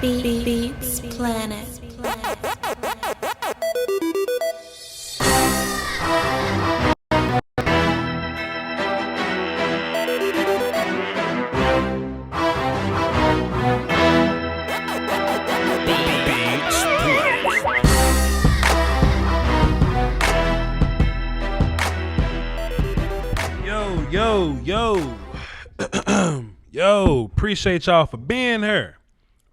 Beats Planet. Yo, appreciate y'all for being here.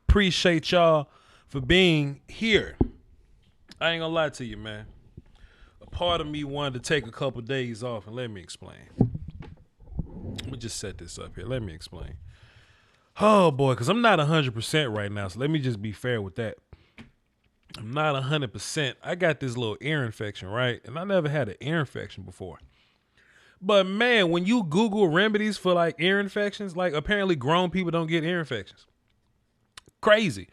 Appreciate y'all for being here. I ain't gonna lie to you, man. A part of me wanted to take a couple days off, and let me explain. Let me just set this up here. Let me explain. Oh, boy, because I'm not 100% right now, so let me just be fair with that. I'm not 100%. I got this little ear infection, right? And I never had an ear infection before. But man, when you Google remedies for like ear infections, like apparently grown people don't get ear infections. Crazy.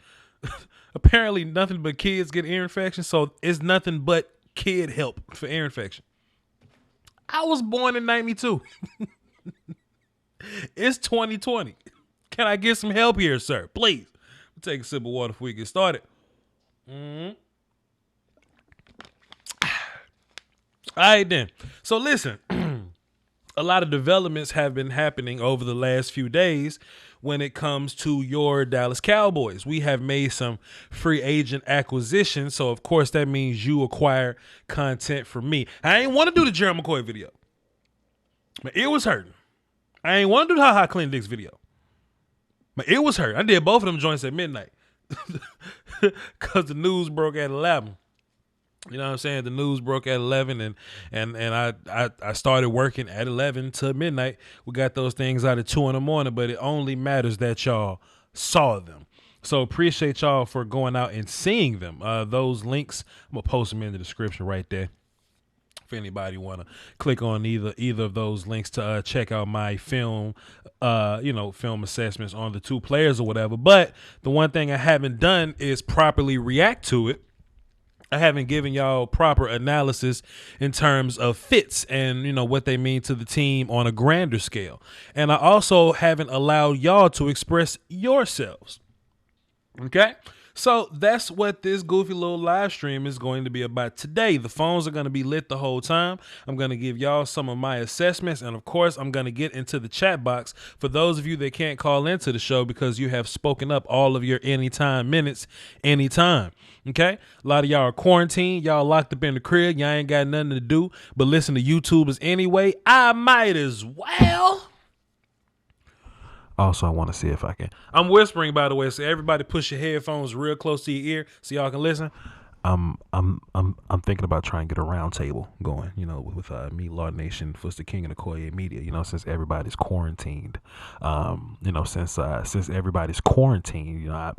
Apparently nothing but kids get ear infections, so it's nothing but kid help for ear infection. I was born in 92. It's 2020. Can I get some help here, sir? Please. Take a sip of water before we get started. All right then. So listen. A lot of developments have been happening over the last few days when it comes to your Dallas Cowboys. We have made some free agent acquisitions, so of course that means you acquire content from me. I ain't want to do the Gerald McCoy video. My ear was hurting. I ain't want to do the Ha Clint Dix video. My ear was hurting. I did both of them joints at midnight because the news broke at 11. You know what I'm saying? The news broke at 11 and I started working at 11 to midnight. We got those things out at 2 in the morning, but it only matters that y'all saw them. So appreciate y'all for going out and seeing them. Those links, I'm going to post them in the description right there. If anybody want to click on either of those links to check out my film assessments on the two players or whatever. But the one thing I haven't done is properly react to it. I haven't given y'all proper analysis in terms of fits and, you know, what they mean to the team on a grander scale. And I also haven't allowed y'all to express yourselves. Okay? So that's what this goofy little live stream is going to be about today. The phones are going to be lit the whole time. I'm going to give y'all some of my assessments. And, of course, I'm going to get into the chat box for those of you that can't call into the show because you have spoken up all of your anytime minutes anytime. Okay? A lot of y'all are quarantined. Y'all locked up in the crib. Y'all ain't got nothing to do but listen to YouTubers anyway. I might as well. Also, I want to see if I can. I'm whispering, by the way, so everybody push your headphones real close to your ear so y'all can listen. I'm thinking about trying to get a round table going, you know, with me, Law Nation, Foster King, and the Koye Media. You know, since everybody's quarantined, since everybody's quarantined, you know,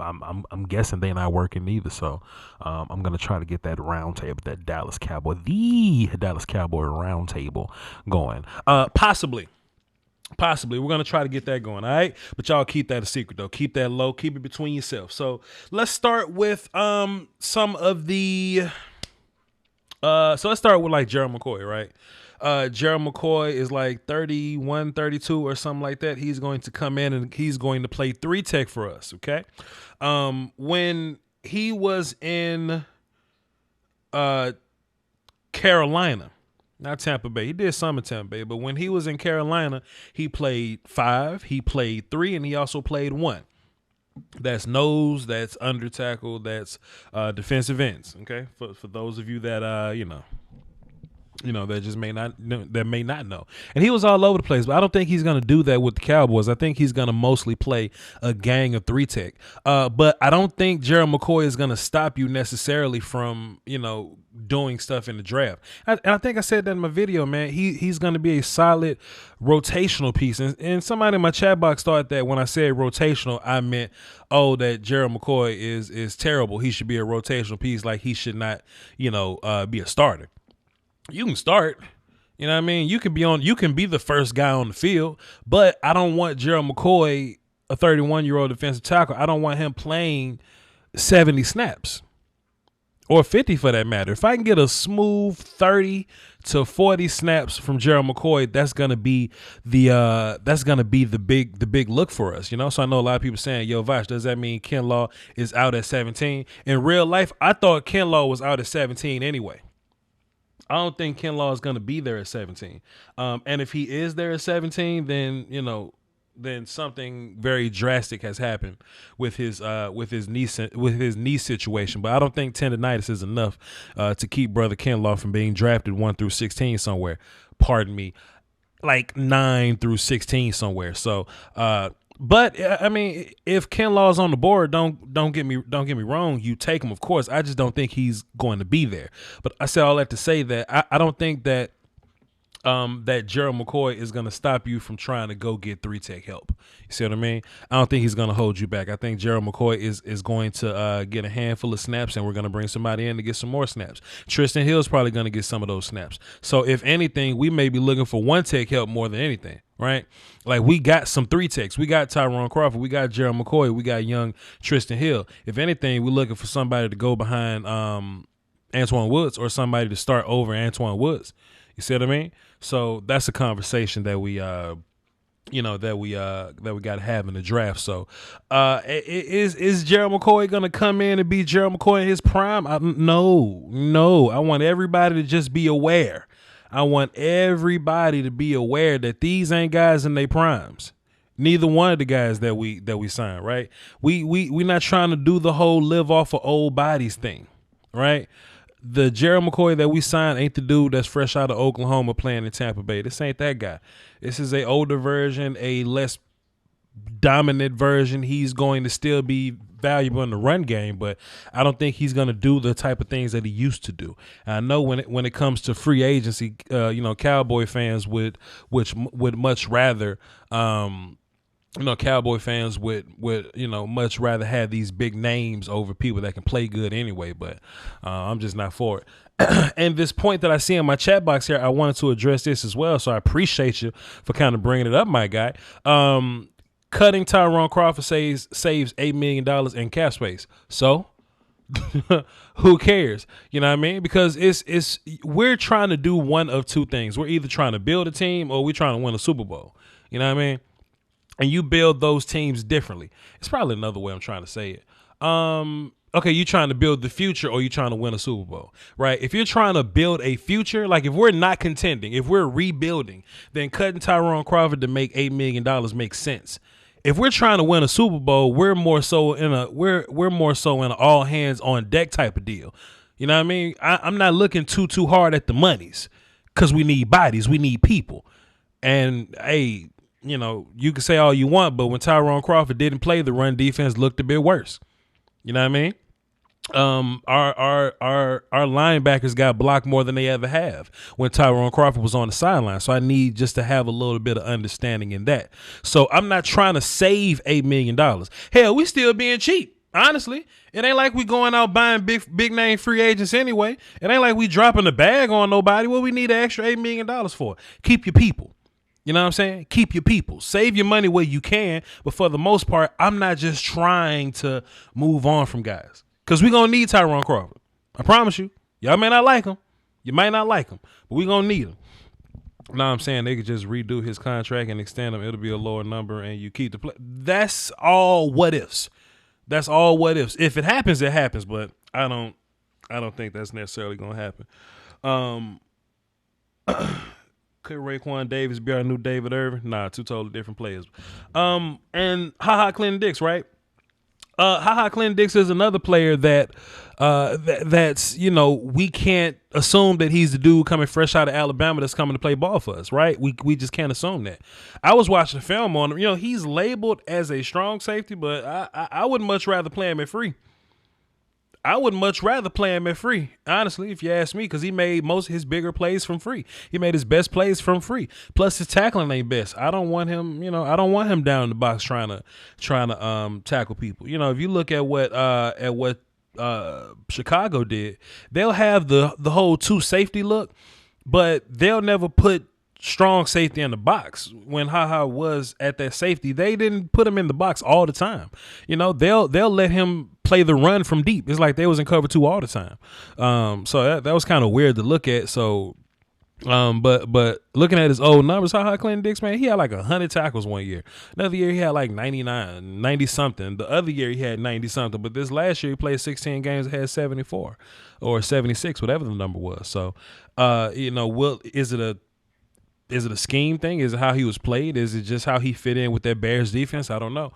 I'm guessing they're not working either. So, I'm gonna try to get that round table, the Dallas Cowboy round table going. Possibly. We're going to try to get that going, all right? But y'all keep that a secret, though. Keep that low. Keep it between yourselves. So let's start with some of the so let's start with, like, Gerald McCoy, right? Gerald McCoy is like 31, 32 or something like that. He's going to come in and he's going to play 3 tech for us, okay? When he was in Carolina, not Tampa Bay. He did some in Tampa Bay, but when he was in Carolina, he played 5, he played 3, and he also played 1. That's nose, that's under tackle, that's defensive ends. Okay, for those of you that that just may not know. And he was all over the place, but I don't think he's going to do that with the Cowboys. I think he's going to mostly play a gang of 3 tech. But I don't think Gerald McCoy is going to stop you necessarily from, you know, doing stuff in the draft. And I think I said that in my video, man. He's going to be a solid rotational piece. And somebody in my chat box thought that when I said rotational, I meant, that Gerald McCoy is terrible. He should be a rotational piece. Like he should not, be a starter. You can start, you know what I mean? You can be the first guy on the field, but I don't want Gerald McCoy, a 31-year-old defensive tackle. I don't want him playing 70 snaps. or 50 for that matter. If I can get a smooth 30 to 40 snaps from Gerald McCoy, that's gonna be the big look for us, you know. So I know a lot of people saying, "Yo, Voch, does that mean Kinlaw is out at 17?" In real life, I thought Kinlaw was out at 17 anyway. I don't think Kinlaw is gonna be there at 17. And if he is there at 17, then then something very drastic has happened with his knee situation. But I don't think tendonitis is enough to keep brother Kinlaw from being drafted 1 through 16 somewhere. Pardon me, like 9 through 16 somewhere. So, but I mean, if Kinlaw's on the board, don't get me wrong, you take him, of course. I just don't think he's going to be there. But I say all that to say that I don't think that that Gerald McCoy is going to stop you from trying to go get 3-tech help. You see what I mean? I don't think he's going to hold you back. I think Gerald McCoy is going to get a handful of snaps, and we're going to bring somebody in to get some more snaps. Tristan Hill's probably going to get some of those snaps. So if anything, we may be looking for 1-tech help more than anything, right? Like, we got some 3-techs. We got Tyron Crawford. We got Gerald McCoy. We got young Tristan Hill. If anything, we're looking for somebody to go behind Antoine Woods, or somebody to start over Antoine Woods. You see what I mean? So that's a conversation that we got to have in the draft. So is Gerald McCoy going to come in and be Gerald McCoy in his prime? No. I want everybody to just be aware. I want everybody to be aware that these ain't guys in their primes. Neither one of the guys that we signed, right? We not trying to do the whole live off of old bodies thing, right? The Gerald McCoy that we signed ain't the dude that's fresh out of Oklahoma playing in Tampa Bay. This ain't that guy. This is a older version, a less dominant version. He's going to still be valuable in the run game, but I don't think he's going to do the type of things that he used to do. And I know when it comes to free agency, Cowboy fans would much rather. Cowboy fans would much rather have these big names over people that can play good anyway, but I'm just not for it. And this point that I see in my chat box here, I wanted to address this as well, so I appreciate you for kind of bringing it up, my guy. Cutting Tyron Crawford saves $8 million in cap space. So who cares? You know what I mean? Because we're trying to do one of two things. We're either trying to build a team or we're trying to win a Super Bowl. You know what I mean? And you build those teams differently. It's probably another way I'm trying to say it. Okay, you trying to build the future or you trying to win a Super Bowl, right? If you're trying to build a future, like if we're not contending, if we're rebuilding, then cutting Tyron Crawford to make $8 million makes sense. If we're trying to win a Super Bowl, we're more so in an all hands on deck type of deal. You know what I mean? I'm not looking too hard at the monies, because we need bodies, we need people, and hey. You can say all you want, but when Tyron Crawford didn't play, the run defense looked a bit worse. You know what I mean? Our linebackers got blocked more than they ever have when Tyron Crawford was on the sideline. So I need just to have a little bit of understanding in that. So I'm not trying to save $8 million. Hell, we still being cheap. Honestly, it ain't like we going out buying big name free agents anyway. It ain't like we dropping the bag on nobody. What we need an extra $8 million for? Keep your people. You know what I'm saying? Keep your people. Save your money where you can. But for the most part, I'm not just trying to move on from guys. Because we're going to need Tyron Crawford. I promise you. Y'all may not like him. You might not like him. But we're going to need him. Now I'm saying they could just redo his contract and extend him. It'll be a lower number and you keep the play. That's all what ifs. That's all what ifs. If it happens, it happens. But I don't think that's necessarily going to happen. Could Raekwon Davis be our new David Irvin? Nah, two totally different players. And Clinton Dix, right? Clinton Dix is another player that's we can't assume that he's the dude coming fresh out of Alabama that's coming to play ball for us, right? We just can't assume that. I was watching film on him. He's labeled as a strong safety, but I would much rather play him at free. I would much rather play him at free, honestly, if you ask me, because he made most of his bigger plays from free. He made his best plays from free. Plus, his tackling ain't best. I don't want him, I don't want him down in the box trying to tackle people. If you look at what Chicago did, they'll have the whole two safety look, but they'll never put strong safety in the box. When was at that safety, they didn't put him in the box all the time. They'll let him play the run from deep. It's like they was in cover 2 all the time. So that was kind of weird to look at. So but looking at his old numbers, how Clinton Dix, man, he had like 100 tackles one year. Another year he had like 99, 90 something. The other year he had 90 something. But this last year he played 16 games and had 74 or 76, whatever the number was. So, is it a scheme thing? Is it how he was played? Is it just how he fit in with that Bears defense? I don't know.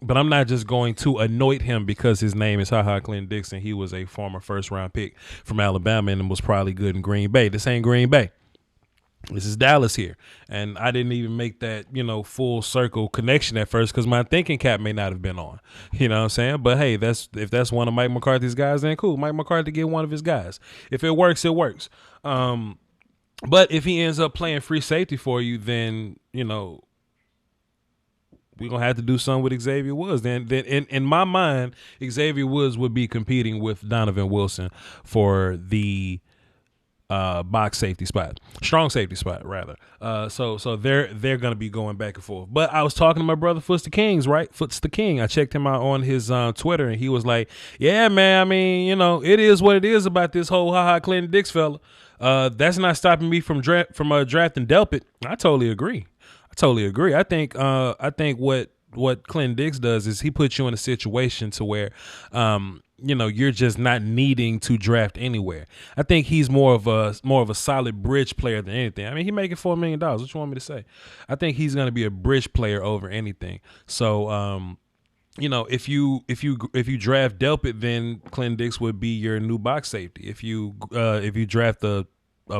But I'm not just going to anoint him because his name is Clinton Dixon. He was a former first-round pick from Alabama and was probably good in Green Bay. This ain't Green Bay. This is Dallas here. And I didn't even make that, full circle connection at first because my thinking cap may not have been on. You know what I'm saying? But, hey, if that's one of Mike McCarthy's guys, then cool. Mike McCarthy get one of his guys. If it works, it works. But if he ends up playing free safety for you, then, we're going to have to do something with Xavier Woods. Then in my mind, Xavier Woods would be competing with Donovan Wilson for the box safety spot, strong safety spot, rather. So they're going to be going back and forth. But I was talking to my brother, Foots the Kings, right? Foots the King. I checked him out on his Twitter, and he was like, yeah, man, I mean, it is what it is about this whole Clinton Dix fella. That's not stopping me from drafting Delpit. I totally agree. I think what Clinton Dix does is he puts you in a situation to where you're just not needing to draft anywhere. I think he's more of a solid bridge player than anything. I mean, he making $4 million. What you want me to say? I think he's going to be a bridge player over anything. So if you draft Delpit, then Clinton Dix would be your new box safety. If you draft a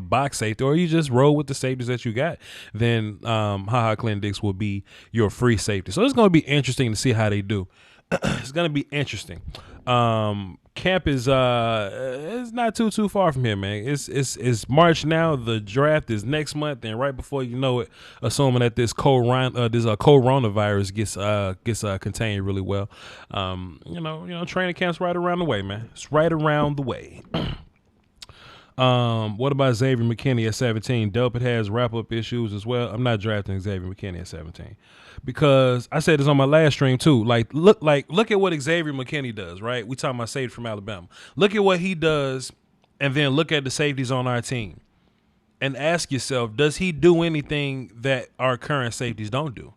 box safety, or you just roll with the safeties that you got, then Clinton Dix will be your free safety. So it's going to be interesting to see how they do. It's going to be interesting. Camp is it's not too far from here, man. It's March now. The draft is next month, and right before you know it, assuming that this coronavirus gets contained really well, training camp's right around the way, man. It's right around the way. What about Xavier McKinney at 17? Delpit has wrap-up issues as well. I'm not drafting Xavier McKinney at 17 because I said this on my last stream too. Look at what Xavier McKinney does, right? We talking about safety from Alabama. Look at what he does, and then look at the safeties on our team, and ask yourself, does he do anything that our current safeties don't do?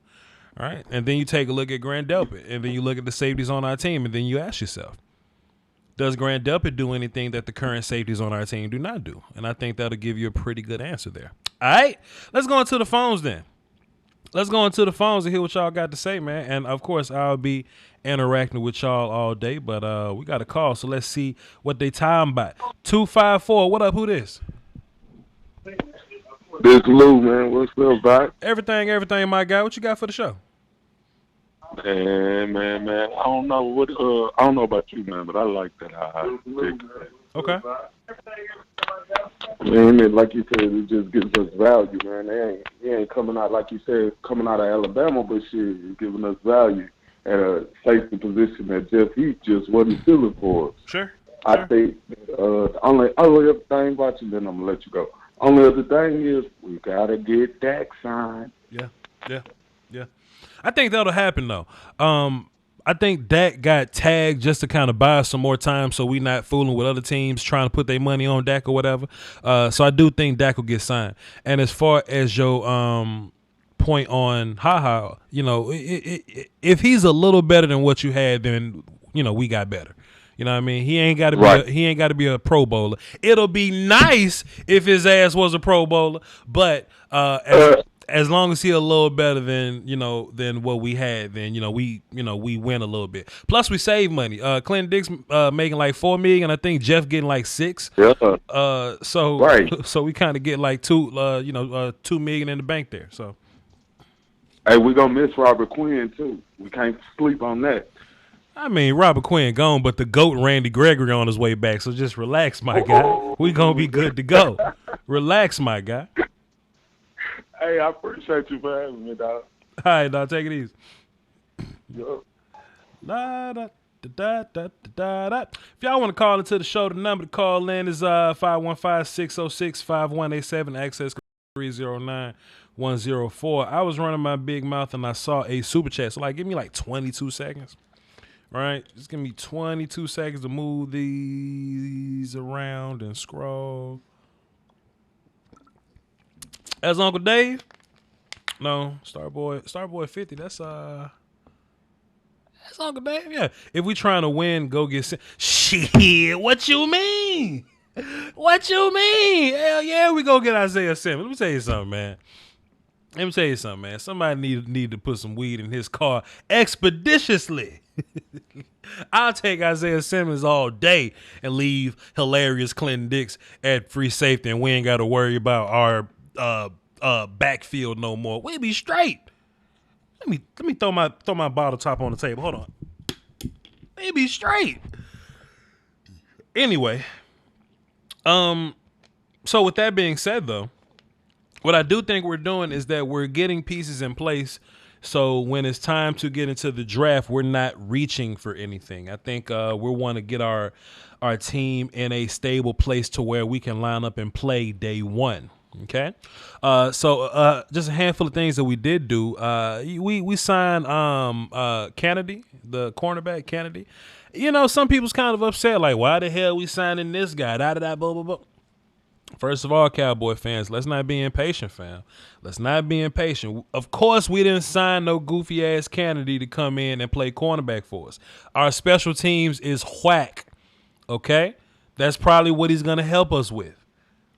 All right, and then you take a look at Grant Delpit, and then you look at the safeties on our team, and then you ask yourself, does Grant Delpit do anything that the current safeties on our team do not do? And I think that'll give you a pretty good answer there. All right, let's go into the phones then. Let's go into the phones and hear what y'all got to say, man. And, of course, I'll be interacting with y'all all day, but we got a call, so let's see what they time about. 254, what up, who this? This Lou, man. What's up, Doc? Everything, my guy. What you got for the show? Man. I don't know about you, man, but I like that high pick. Okay. Man, like you said, it just gives us value, man. He ain't coming out, like you said, coming out of Alabama, but shit, he's giving us value at a safety position that Jeff Heath just wasn't feeling for us. Sure. I think the only other thing about you, then I'm going to let you go. Only other thing is we got to get Dak signed. Yeah. I think that'll happen, though. I think Dak got tagged just to kind of buy us some more time so we not fooling with other teams trying to put their money on Dak or whatever. So I do think Dak will get signed. And as far as your point on if he's a little better than what you had, then, we got better. You know what I mean? He ain't got to be a Pro Bowler. It'll be nice if his ass was a Pro Bowler, but as long as he a little better than what we had, then we win a little bit. Plus we save money. Clinton Dix making like $4 million. I think Jeff getting like $6 million. Right. So we kind of get like $2 million in the bank there. So hey, we gonna miss Robert Quinn too. We can't sleep on that. I mean, Robert Quinn gone, but the GOAT Randy Gregory on his way back. So just relax, my guy. We gonna be good to go. Relax, my guy. Hey, I appreciate you for having me, dog. All right, dog. Take it easy. Yep. If y'all want to call into the show, the number to call in is 515-606-5187, access 309-104. I was running my big mouth and I saw a super chat. So, give me 22 seconds. right? Just give me 22 seconds to move these around and scroll. As Uncle Dave? No, Starboy 50. That's Uncle Dave. Yeah. If we trying to win, go get shit. What you mean? What you mean? Hell yeah, we go get Isaiah Simmons. Let me tell you something, man. Somebody need to put some weed in his car expeditiously. I'll take Isaiah Simmons all day and leave hilarious Clinton Dix at free safety, and we ain't got to worry about our backfield no more. We'll be straight. Let me throw my bottle top on the table. Hold on. We'll be straight. Anyway, so with that being said, though, what I do think we're doing is that we're getting pieces in place so when it's time to get into the draft, we're not reaching for anything. I think we want to get our team in a stable place to where we can line up and play day one. Okay, so just a handful of things that we did do. We signed Kennedy, the cornerback Kennedy. You know, some people's kind of upset, like, why the hell we signing this guy? Blah, blah, blah, blah. First of all, Cowboy fans, let's not be impatient, fam. Let's not be impatient. Of course, we didn't sign no goofy-ass Kennedy to come in and play cornerback for us. Our special teams is whack, okay? That's probably what he's going to help us with.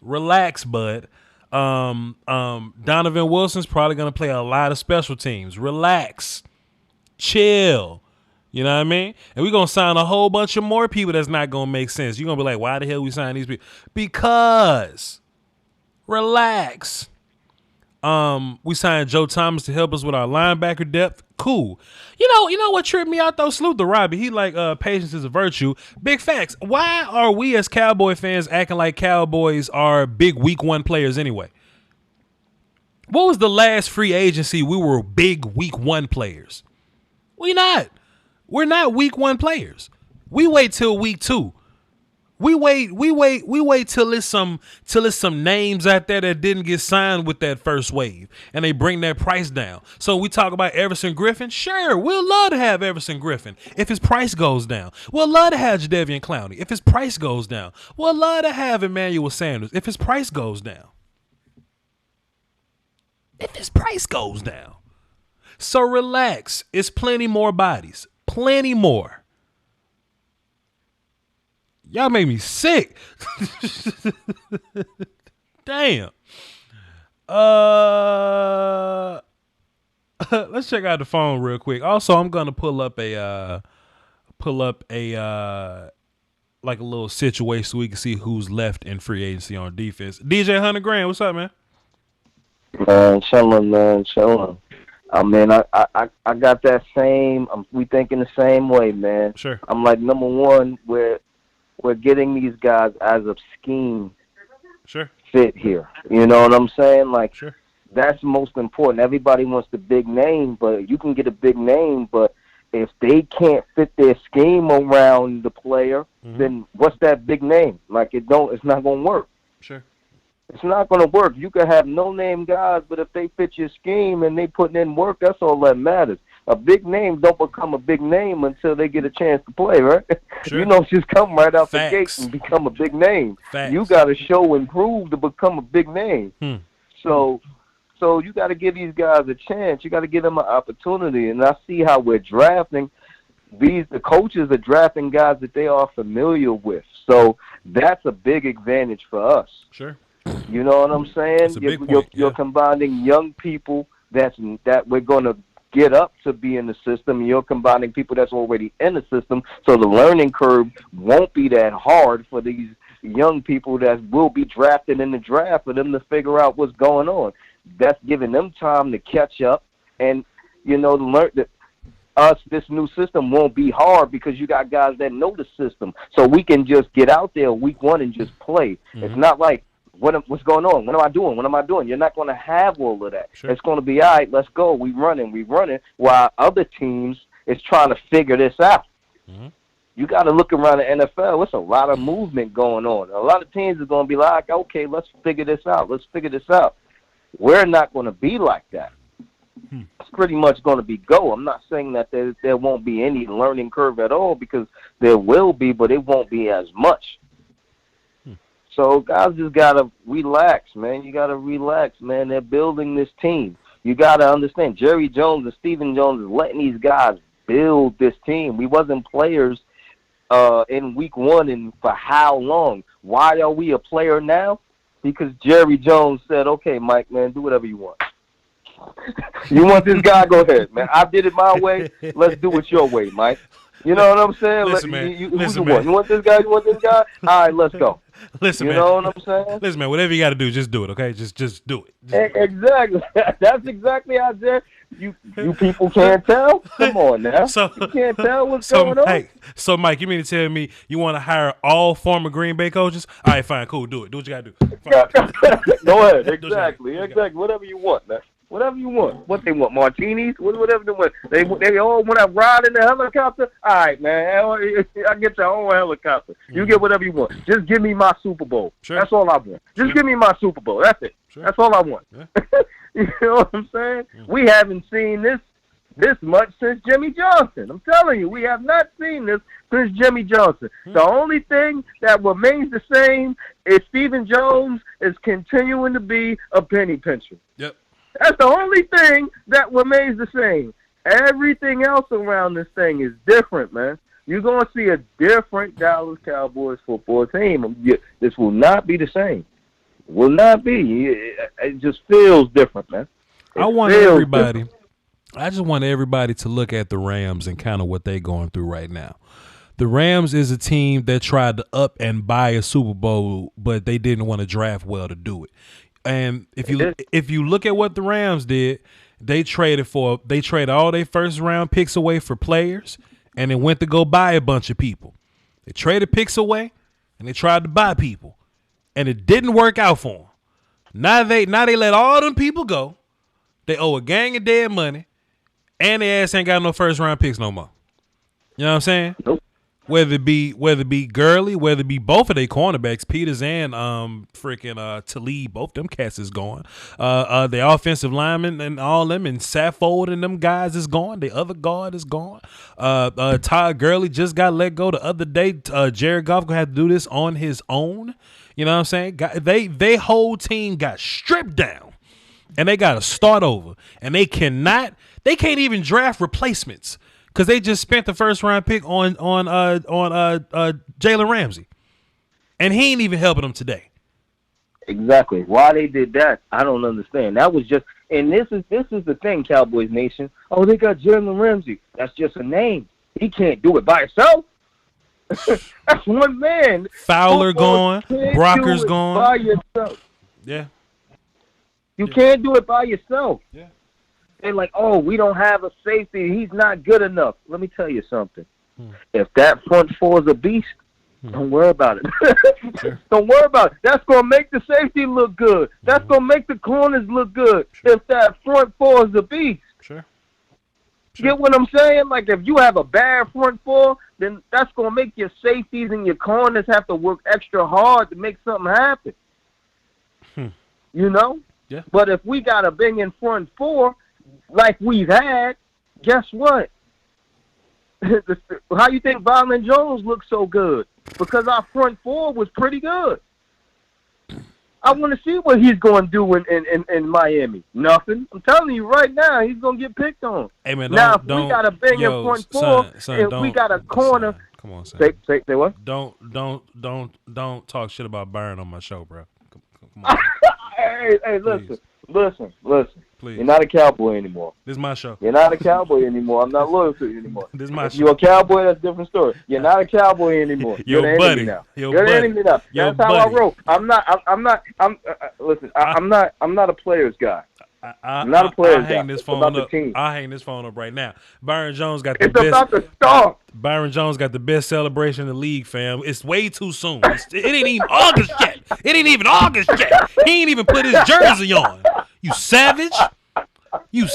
Relax, bud. Donovan Wilson's probably going to play a lot of special teams. Relax. Chill. You know what I mean? And we're going to sign a whole bunch of more people that's not going to make sense. You're going to be like, why the hell we sign these people? Because. Relax. We signed Joe Thomas to help us with our linebacker depth. Cool. You know what tripped me out, though? Salute to Robbie. He like, patience is a virtue. Big facts. Why are we as Cowboy fans acting like Cowboys are big week one players anyway? What was the last free agency we were big week one players? We not. We're not week one players. We wait till week two. We wait till it's some names out there that didn't get signed with that first wave, and they bring that price down. So we talk about Everson Griffin. Sure, we'll love to have Everson Griffin if his price goes down. We'll love to have Jadeveon Clowney if his price goes down. We'll love to have Emmanuel Sanders if his price goes down. If his price goes down. So relax. It's plenty more bodies. Plenty more. Y'all made me sick. Damn. Let's check out the phone real quick. Also, I'm gonna pull up a like a little situation so we can see who's left in free agency on defense. DJ 100 Grand, what's up, man? Chilling, man, chilling. I mean, I got that same. We thinking the same way, man. Sure. I'm like, number one, we're getting these guys as a scheme sure fit here. You know what I'm saying? Like, sure. That's most important. Everybody wants the big name, but you can get a big name, but if they can't fit their scheme around the player, then what's that big name? Like, it's not gonna work. Sure. It's not going to work. You can have no-name guys, but if they fit your scheme and they putting in work, that's all that matters. A big name don't become a big name until they get a chance to play, right? Sure. You don't just come right out Facts. the gate and become a big name. Facts. You got to show and prove to become a big name. So you got to give these guys a chance. You got to give them an opportunity. And I see how we're drafting. The coaches are drafting guys that they are familiar with. So that's a big advantage for us. Sure. You know what I'm saying? You're combining young people that we're going to get up to be in the system. You're combining people that's already in the system, so the learning curve won't be that hard for these young people that will be drafted in the draft for them to figure out what's going on. That's giving them time to catch up and, to learn that this new system won't be hard because you got guys that know the system. So we can just get out there week one and just play. It's not like, what's going on? What am I doing? What am I doing? You're not going to have all of that. Sure. It's going to be, all right, let's go. We running, while other teams is trying to figure this out. You got to look around the NFL. It's a lot of movement going on. A lot of teams are going to be like, okay, let's figure this out. We're not going to be like that. it's pretty much going to be go. I'm not saying that there won't be any learning curve at all, because there will be, but it won't be as much. So guys just got to relax, man. You got to relax, man. They're building this team. You got to understand, Jerry Jones and Stephen Jones is letting these guys build this team. We wasn't players in week one, and for how long? Why are we a player now? Because Jerry Jones said, okay, Mike, man, do whatever you want. You want this guy? Go ahead, man. I did it my way. Let's do it your way, Mike. You know what I'm saying? Listen, man. You want this guy? You want this guy? All right, let's go. Listen, man. You know what I'm saying? Listen, man. Whatever you got to do, just do it. Okay, just do it. Exactly. That's exactly how you people can't tell. Come on now. You can't tell what's going on. So Mike, you mean to tell me you want to hire all former Green Bay coaches? All right, fine, cool. Do it. Do what you got to do. Go ahead. Exactly. Whatever you want, man. Whatever you want. What they want, martinis? Whatever they want. They all want to ride in the helicopter? All right, man. I get your own helicopter. You get whatever you want. Just give me my Super Bowl. Sure. That's all I want. Just give me my Super Bowl. That's it. Sure. That's all I want. Yeah. You know what I'm saying? We haven't seen this much since Jimmy Johnson. I'm telling you, we have not seen this since Jimmy Johnson. The only thing that remains the same is Stephen Jones is continuing to be a penny pincher. Yep. That's the only thing that remains the same. Everything else around this thing is different, man. You're going to see a different Dallas Cowboys football team. This will not be the same. Will not be. It just feels different, man. I just want everybody to look at the Rams and kind of what they're going through right now. The Rams is a team that tried to up and buy a Super Bowl, but they didn't want to draft well to do it. And if you look at what the Rams did, they traded all their first round picks away for players, and then went to go buy a bunch of people. They traded picks away, and they tried to buy people, and it didn't work out for them. Now they let all them people go. They owe a gang of dead money, and their ass ain't got no first round picks no more. You know what I'm saying? Nope. Whether it be Gurley, whether it be both of their cornerbacks, Peters and Talib, both them cats is gone. The offensive linemen and all them, and Saffold and them guys is gone. The other guard is gone. Todd Gurley just got let go the other day. Jared Goff gonna have to do this on his own. You know what I'm saying? They whole team got stripped down, and they got to start over. And they can't even draft replacements. Because they just spent the first round pick on Jalen Ramsey, and he ain't even helping them today. Exactly. Why they did that, I don't understand. That was just, and this is the thing, Cowboys Nation. Oh, they got Jalen Ramsey. That's just a name. He can't do it by himself. That's one man. Fowler gone. Brocker's gone. By yourself. Yeah. You can't do it by yourself. Yeah. They're like, oh, we don't have a safety. He's not good enough. Let me tell you something. If that front four is a beast, don't worry about it. Sure. Don't worry about it. That's going to make the safety look good. That's going to make the corners look good. Sure. If that front four is a beast. Sure. Get what I'm saying? Like, if you have a bad front four, then that's going to make your safeties and your corners have to work extra hard to make something happen. You know? Yeah. But if we got a banging front four, like we've had, guess what? How you think Byron Jones looks so good? Because our front four was pretty good. I want to see what he's going to do in Miami. Nothing. I'm telling you right now, he's going to get picked on. Hey man, now, if we got a banging front four, and we got a corner. Come on, son. Say what? Don't talk shit about Byron on my show, bro. Come on. Hey, listen. Please. You're not a Cowboy anymore. This is my show. You're not a Cowboy anymore. I'm not loyal to you anymore. This is my show. You're a Cowboy, that's a different story. You're not a Cowboy anymore. You're the enemy now. You're the enemy now. That's how I roll. I'm not a player's guy. I'm not a player's guy. I'll hang this phone up right now. Byron Jones got the best. It's about to start. Byron Jones got the best celebration in the league, fam. It's way too soon. It ain't even August yet. He ain't even put his jersey on. You savage. He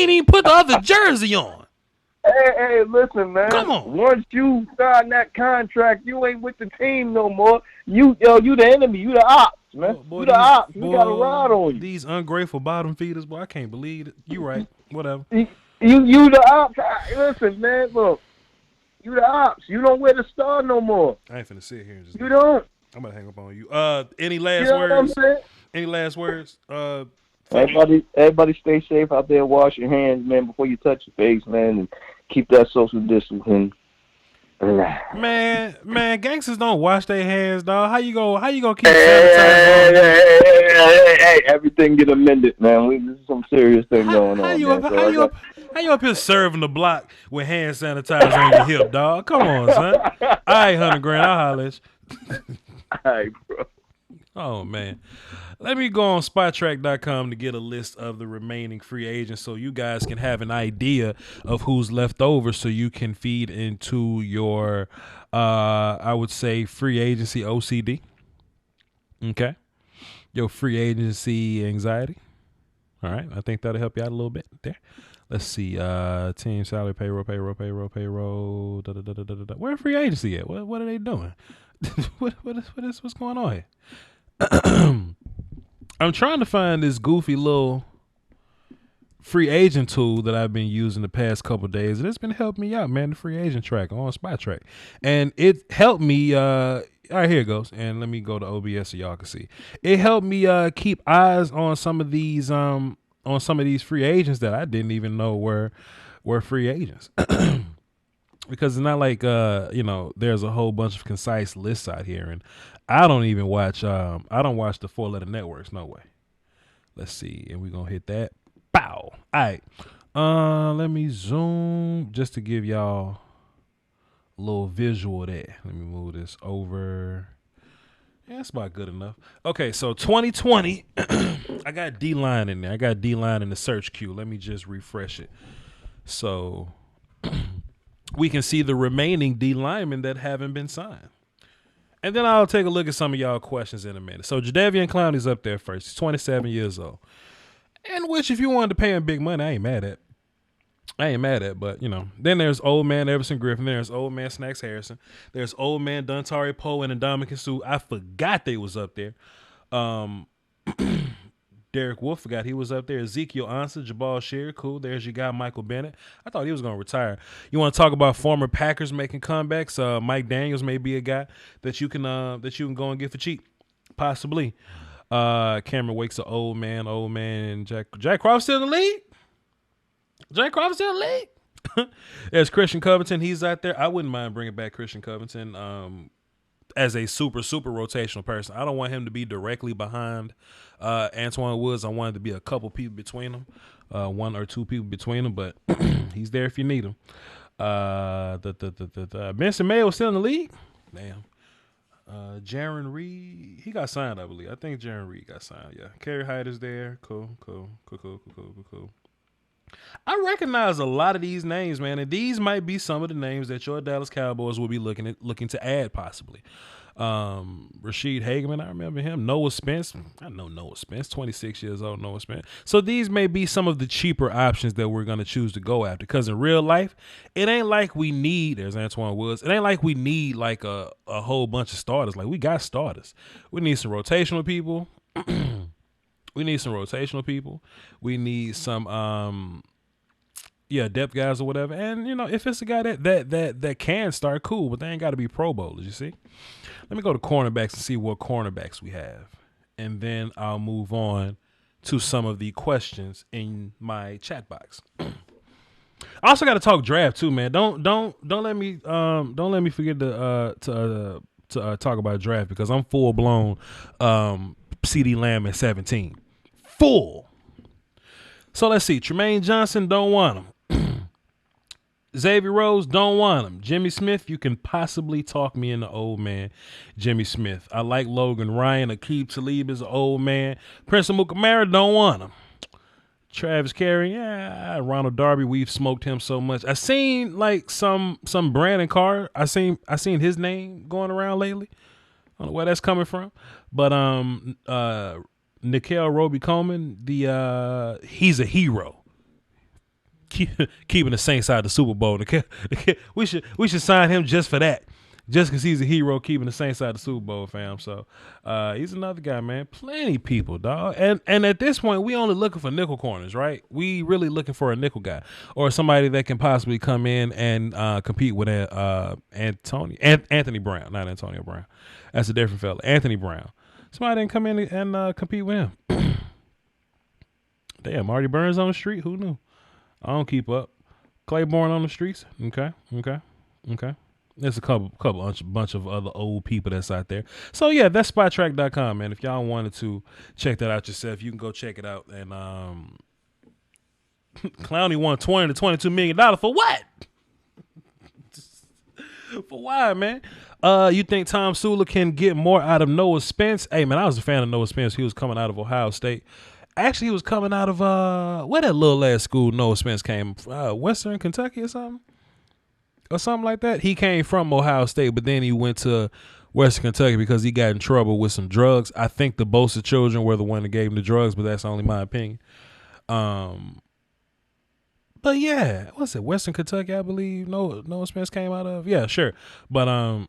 ain't even put the other jersey on. Hey, listen, man. Come on. Once you sign that contract, you ain't with the team no more. You the enemy. You the ops. man. You the ops. We got to ride on you. These ungrateful bottom feeders, boy, I can't believe it. You right. Whatever. You the ops. Listen, man, look. You the ops. You don't wear the star no more. I ain't finna sit here and just. You don't. I'm gonna hang up on you. Any last you know words? What I'm saying? Any last words? Everybody stay safe out there. Wash your hands, man, before you touch your face, man, and keep that social distancing. Man, gangsters don't wash their hands, dog. How you gonna keep sanitizing? Hey, everything get amended, man. This is some serious thing going on. How you up here serving the block with hand sanitizer on your hip, dog? Come on, son. All right, $100,000, I'll holler at you. All right, bro. Oh man. Let me go on spottrack.com to get a list of the remaining free agents so you guys can have an idea of who's left over so you can feed into your, I would say, free agency OCD. Okay. Your free agency anxiety. All right. I think that'll help you out a little bit there. Let's see. Team salary, payroll. Where free agency at? What are they doing? What's going on here? I'm trying to find this goofy little free agent tool that I've been using the past couple of days, and it's been helping me out, man. The free agent track on Spot Track, and it helped me. All right, here it goes, and let me go to OBS so y'all can see. It helped me keep eyes on some of these free agents that I didn't even know were free agents. Because it's not like there's a whole bunch of concise lists out here, and I don't even watch I don't watch the 4-letter networks, no way. Let's see, and we're gonna hit that. Bow. All right. Let me zoom just to give y'all a little visual there. Let me move this over. Yeah, that's about good enough. Okay, so 2020, I got D-line in there. I got D-line in the search queue. Let me just refresh it. So we can see the remaining D linemen that haven't been signed. And then I'll take a look at some of y'all questions in a minute. So Jadeveon Clowney's up there first. He's 27 years old. And which, if you wanted to pay him big money, I ain't mad at. But, then there's old man Everson Griffin. There's old man Snacks Harrison. There's old man Dontari Poe and Ndamukong Suh. I forgot they was up there. Derek Wolf, forgot he was up there. Ezekiel Ansah, Jabal Shear, cool. There's your guy, Michael Bennett. I thought he was going to retire. You want to talk about former Packers making comebacks? Mike Daniels may be a guy that you can go and get for cheap, possibly. Cameron Wake's an old man. Jack Crawford still in the league. There's Christian Covington. He's out there. I wouldn't mind bringing back Christian Covington as a super rotational person. I don't want him to be directly behind Antoine Woods. I want it to be a couple people between them, 1 or 2 people between them, but he's there if you need him. Benson Mayo's still in the league. Damn. Jaron Reed, he got signed, I believe. I think Jaron Reed got signed. Yeah. Kerry Hyder's there. Cool. I recognize a lot of these names, man, and these might be some of the names that your Dallas Cowboys will be looking to add possibly. Rashid Hageman, I remember him. Noah Spence, I know Noah Spence, 26 years old, Noah Spence. So these may be some of the cheaper options that we're going to choose to go after, because in real life, it ain't like we need, there's Antoine Woods, it ain't like we need like a whole bunch of starters. Like, we got starters. We need some rotational people. We need some depth guys or whatever. And if it's a guy that can start, cool, but they ain't got to be Pro Bowlers, you see. Let me go to cornerbacks and see what cornerbacks we have, and then I'll move on to some of the questions in my chat box. I also got to talk draft too, man. Don't let me forget to talk about draft, because I'm full blown CD Lamb at 17. Full. So let's see. Tremaine Johnson, don't want him. Xavier Rhodes, don't want him. Jimmy Smith, you can possibly talk me into old man Jimmy Smith. I like Logan Ryan. Aqib Talib is an old man. Prince Amukamara, don't want him. Travis Carey, yeah. Ronald Darby, we've smoked him so much. I seen like some Brandon Carr. I seen his name going around lately. I don't know where that's coming from. But Nikhil Roby-Coleman, he's a hero. Keeping the Saints out of the Super Bowl. We should sign him just for that. just because he's a hero keeping the Saints out of the Super Bowl, fam. So he's another guy, man. Plenty people, dog. And at this point, we only looking for nickel corners, right? We really looking for a nickel guy or somebody that can possibly come in and compete with Anthony Brown, not Antonio Brown. That's a different fella. Anthony Brown. Somebody didn't come in and compete with him. Damn, Marty Burns on the street? Who knew? I don't keep up. Claiborne on the streets? Okay. There's a bunch of other old people that's out there. So, yeah, that's SpotTrack.com, man. If y'all wanted to check that out yourself, you can go check it out. And Clowney won $20 to $22 million for what? For why, man? You think Tom Sula can get more out of Noah Spence? Hey, man, I was a fan of Noah Spence. He was coming out of Ohio State. Actually, he was coming out of where that little ass school Noah Spence came, Western Kentucky or something like that. He came from Ohio State, but then he went to Western Kentucky because he got in trouble with some drugs. I think the Bosa children were the one that gave him the drugs, but that's only my opinion. But yeah, what's it? Western Kentucky, I believe. Noah Spence came out of. Yeah, sure. But I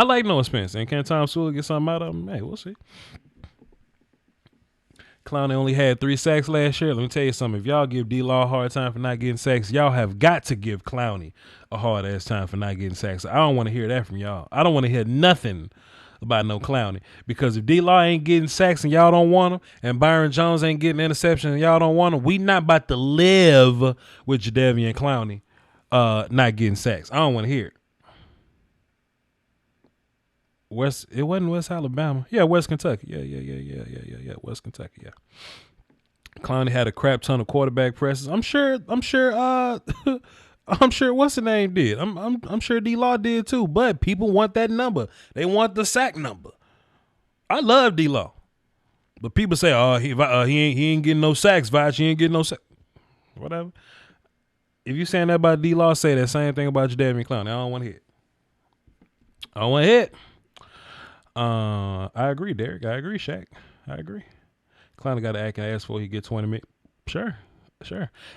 like Noah Spence, and can Tom Sula get something out of him? Hey, we'll see. Clowney only had 3 sacks last year. Let me tell you something. If y'all give D-Law a hard time for not getting sacks, y'all have got to give Clowney a hard ass time for not getting sacks. I don't want to hear that from y'all. I don't want to hear nothing about no Clowney, because if D-Law ain't getting sacks and y'all don't want him, and Byron Jones ain't getting interceptions and y'all don't want him, we not about to live with Jadeveon Clowney not getting sacks. I don't want to hear it. It wasn't West Alabama. Yeah, West Kentucky. Yeah. West Kentucky, yeah. Clowney had a crap ton of quarterback presses. I'm sure what's the name did. I'm sure D-Law did too, but people want that number. They want the sack number. I love D-Law. But people say, "Oh, he ain't getting no sacks, Voch. He ain't getting no sacks." Whatever. If you saying that about D-Law, say that same thing about Jadeveon Clowney. I don't want to hear it. I don't want to hear it. I agree, Derek. I agree, Shaq. I agree. Clowney got to act and ask for he get 20 minutes. Sure.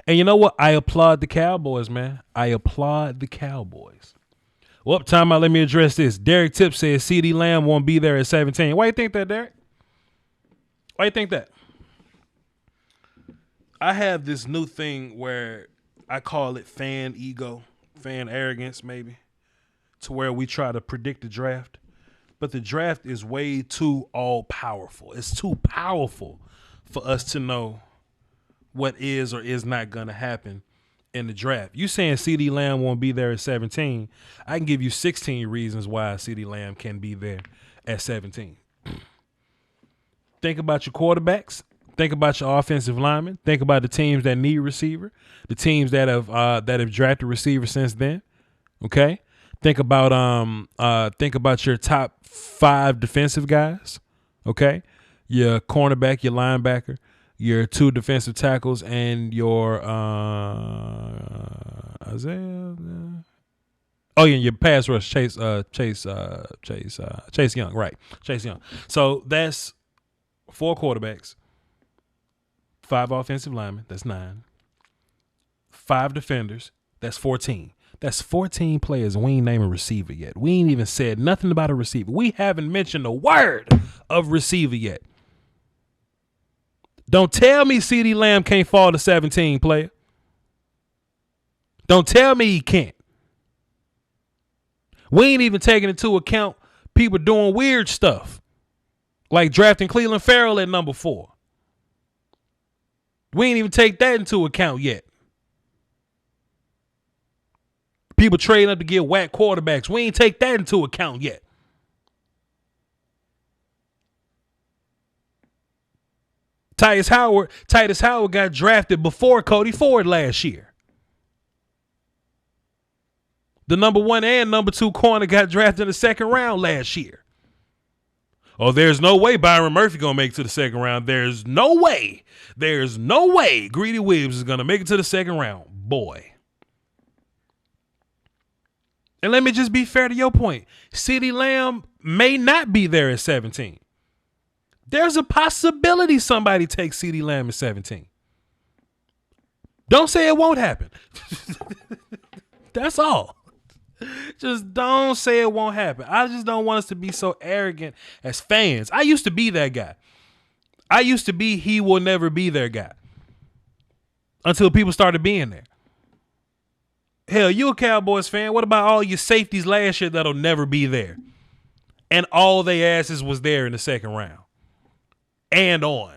And you know what? I applaud the Cowboys, man. I applaud the Cowboys. Well, time out. Let me address this. Derek Tip says CeeDee Lamb won't be there at 17. Why you think that, Derek? Why you think that? I have this new thing where I call it fan ego, fan arrogance, maybe, to where we try to predict the draft. But the draft is way too all-powerful. It's too powerful for us to know what is or is not going to happen in the draft. You saying CeeDee Lamb won't be there at 17. I can give you 16 reasons why CeeDee Lamb can be there at 17. Think about your quarterbacks. Think about your offensive linemen. Think about the teams that need receiver, the teams that have drafted receivers since then. Okay? Think about your top 5 defensive guys, okay? Your cornerback, your linebacker, your 2 defensive tackles, and your your pass rush, Chase Young, right? Chase Young. So that's 4 quarterbacks, 5 offensive linemen, that's 9. 5 defenders, that's 14. That's 14 players, and we ain't named a receiver yet. We ain't even said nothing about a receiver. We haven't mentioned a word of receiver yet. Don't tell me CeeDee Lamb can't fall to 17, player. Don't tell me he can't. We ain't even taking into account people doing weird stuff, like drafting Cleveland Farrell at number 4. We ain't even take that into account yet. People trading up to get whack quarterbacks. We ain't take that into account yet. Titus Howard got drafted before Cody Ford last year. The number 1 and number 2 corner got drafted in the 2nd round last year. Oh, there's no way Byron Murphy gonna make it to the 2nd round. There's no way Greedy Williams is gonna make it to the 2nd round. Boy. And let me just be fair to your point. CeeDee Lamb may not be there at 17. There's a possibility somebody takes CeeDee Lamb at 17. Don't say it won't happen. That's all. Just don't say it won't happen. I just don't want us to be so arrogant as fans. I used to be that guy. I used to be he will never be their guy until people started being there. Hell, you a Cowboys fan. What about all your safeties last year that'll never be there? And all they asses was there in the second round. And on.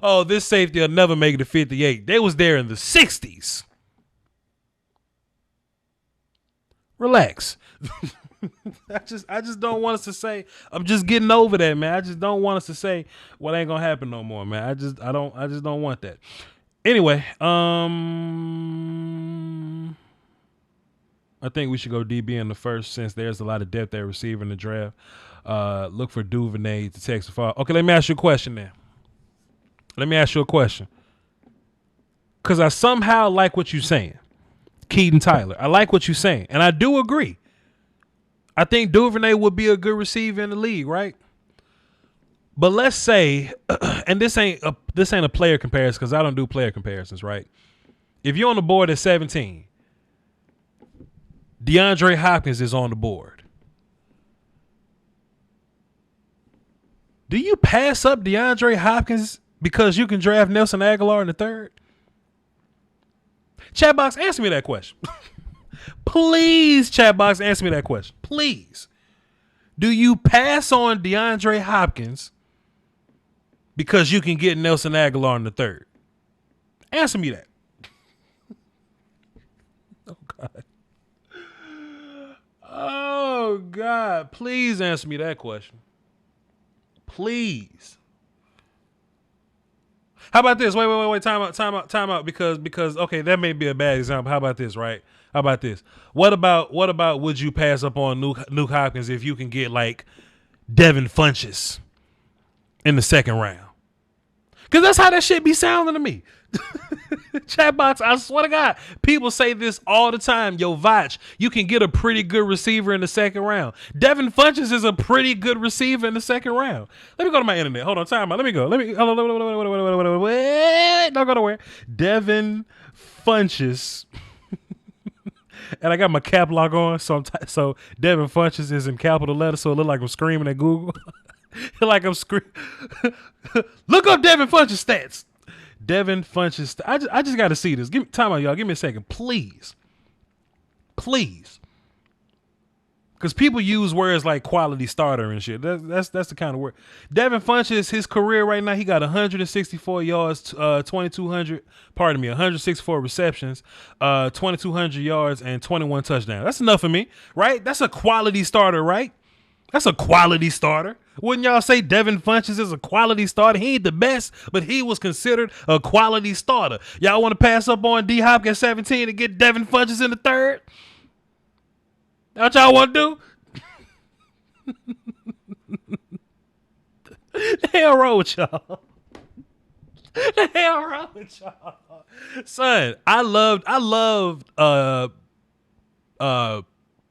Oh, this safety will never make it to 58. They was there in the 60s. Relax. I just don't want us to say, I'm just getting over that, man. I just don't want us to say what ain't gonna happen no more, man. I just don't want that. Anyway, I think we should go DB in the first, since there's a lot of depth at receiver in the draft. Look for Duvernay to Texas fall. Okay, let me ask you a question now. Let me ask you a question. Because I somehow like what you're saying. Keaton Tyler. I like what you're saying. And I do agree. I think Duvernay would be a good receiver in the league, right? But let's say, and this ain't a player comparison because I don't do player comparisons, right? If you're on the board at 17, DeAndre Hopkins is on the board. Do you pass up DeAndre Hopkins because you can draft Nelson Aguilar in the third? Chat box, answer me that question. Please, chat box, answer me that question. Please. Do you pass on DeAndre Hopkins because you can get Nelson Aguilar in the third? Answer me that. Oh, God. Oh, God. Please answer me that question. Please. How about this? Wait. Time out. Because okay, that may be a bad example. How about this, right? How about this? What about would you pass up on Nuke Hopkins if you can get like Devin Funchess in the second round? Because that's how that shit be sounding to me. Chatbox, I swear to God, people say this all the time. Yo, Voch, you can get a pretty good receiver in the second round. Devin Funchess is a pretty good receiver in the second round. Let me go to my internet. Hold on, time out. Let me go. Wait, don't go nowhere. Devin Funchess. And I got my cap lock on, so Devin Funchess is in capital letters, so it look like I'm screaming at Google. Like I'm screaming. Look up Devin Funchess stats. Devin Funchess. I just got to see this. Give me time out, y'all. Give me a second, please. Because people use words like quality starter and shit. That's the kind of word. Devin Funchess, his career right now, he got 164 yards, 164 receptions, 2,200 yards, and 21 touchdowns. That's enough for me, right? That's a quality starter, right? That's a quality starter. Wouldn't y'all say Devin Funchess is a quality starter? He ain't the best, but he was considered a quality starter. Y'all want to pass up on D-Hop at 17 and get Devin Funchess in the third? What y'all want to do? The hell wrong with y'all? The hell wrong with y'all? Son, I loved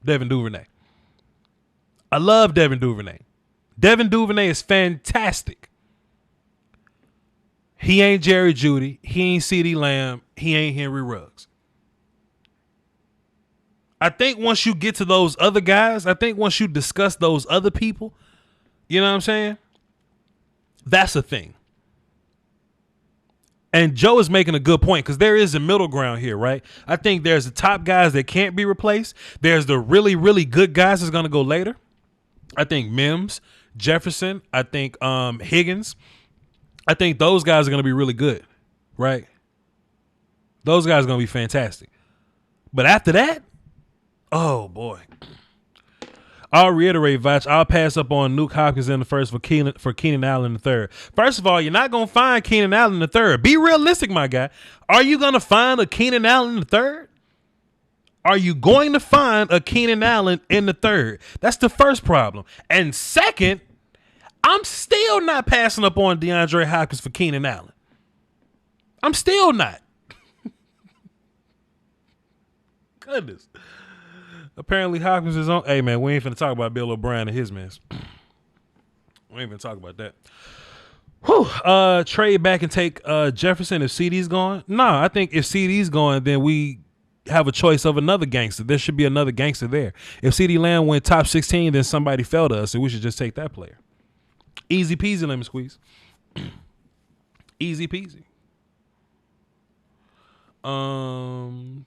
Devin Duvernay. I love Devin Duvernay. Devin Duvernay is fantastic. He ain't Jerry Jeudy. He ain't CeeDee Lamb. He ain't Henry Ruggs. I think once you get to those other guys, I think once you discuss those other people, you know what I'm saying? That's a thing. And Joe is making a good point because there is a middle ground here, right? I think there's the top guys that can't be replaced. There's the really, really good guys that's going to go later. I think Mims, Jefferson, I think Higgins. I think those guys are going to be really good, right? Those guys are going to be fantastic. But after that, oh, boy. I'll reiterate, Voch, I'll pass up on Nuke Hopkins in the first for Keenan Allen in the third. First of all, you're not going to find Keenan Allen in the third. Be realistic, my guy. Are you going to find a Keenan Allen in the third? Are you going to find a Keenan Allen in the third? That's the first problem. And second, I'm still not passing up on DeAndre Hopkins for Keenan Allen. I'm still not. Goodness. Apparently Hopkins is on. Hey, man, we ain't finna talk about Bill O'Brien and his mess. We ain't finna talk about that. Trade back and take Jefferson if CD's gone? Nah, I think if CD's gone, then we have a choice of another gangster. There should be another gangster there. If CeeDee Lamb went top 16, then somebody fell to us, and we should just take that player. Easy peasy, lemon squeeze. Easy peasy.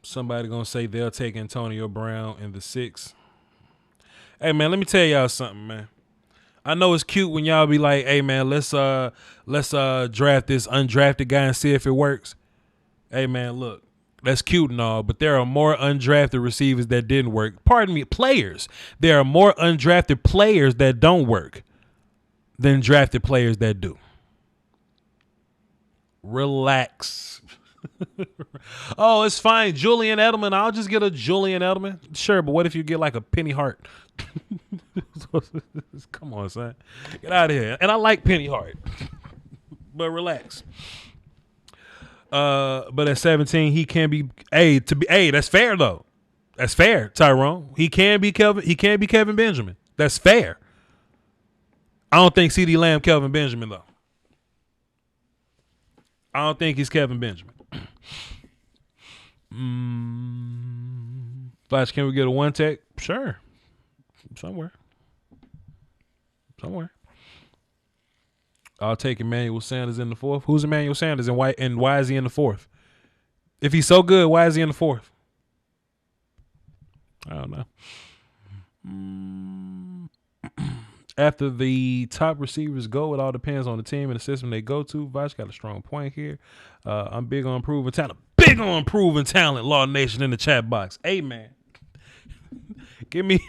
Somebody gonna say they'll take Antonio Brown in the 6th. Hey man, let me tell y'all something, man. I know it's cute when y'all be like, "Hey man, let's draft this undrafted guy and see if it works." Hey man, look, that's cute and all, but there are more undrafted receivers that didn't work. Pardon me, players. There are more undrafted players that don't work than drafted players that do. Relax. Oh, it's fine. Julian Edelman. I'll just get a Julian Edelman. Sure, but what if you get like a Penny Hart? Come on, son. Get out of here. And I like Penny Hart. But relax. But at 17, he can be that's fair though. That's fair, Tyrone. He can be Kevin Benjamin. That's fair. I don't think CeeDee Lamb Kelvin Benjamin though. I don't think he's Kevin Benjamin. Voch, can we get a one tech? Sure. Somewhere. I'll take Emmanuel Sanders in the 4th. Who's Emmanuel Sanders and why is he in the 4th? If he's so good, why is he in the 4th? I don't know. After the top receivers go, it all depends on the team and the system they go to. Voch got a strong point here. I'm big on improving talent. Big on improving talent, Law Nation in the chat box. Hey man. Give me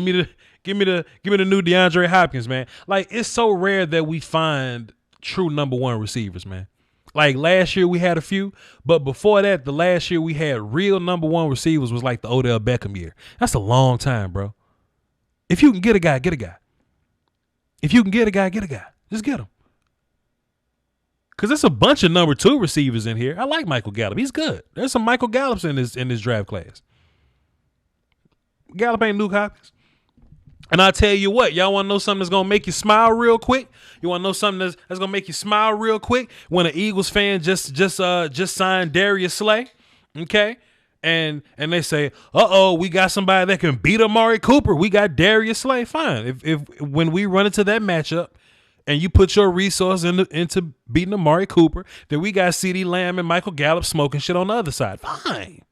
the new DeAndre Hopkins, man. Like, it's so rare that we find true number 1 receivers, man. Like last year we had a few, but before that, the last year we had real number 1 receivers was like the Odell Beckham year. That's a long time, bro. If you can get a guy, get a guy. If you can get a guy, get a guy. Just get him. Because there's a bunch of number 2 receivers in here. I like Michael Gallup. He's good. There's some Michael Gallups in this draft class. Gallup ain't Luke Hopkins. And I'll tell you what, y'all want to know something that's going to make you smile real quick? You want to know something that's going to make you smile real quick? When an Eagles fan just signed Darius Slay, okay? And they say, we got somebody that can beat Amari Cooper. We got Darius Slay. Fine. If when we run into that matchup and you put your resource into beating Amari Cooper, then we got CeeDee Lamb and Michael Gallup smoking shit on the other side. Fine.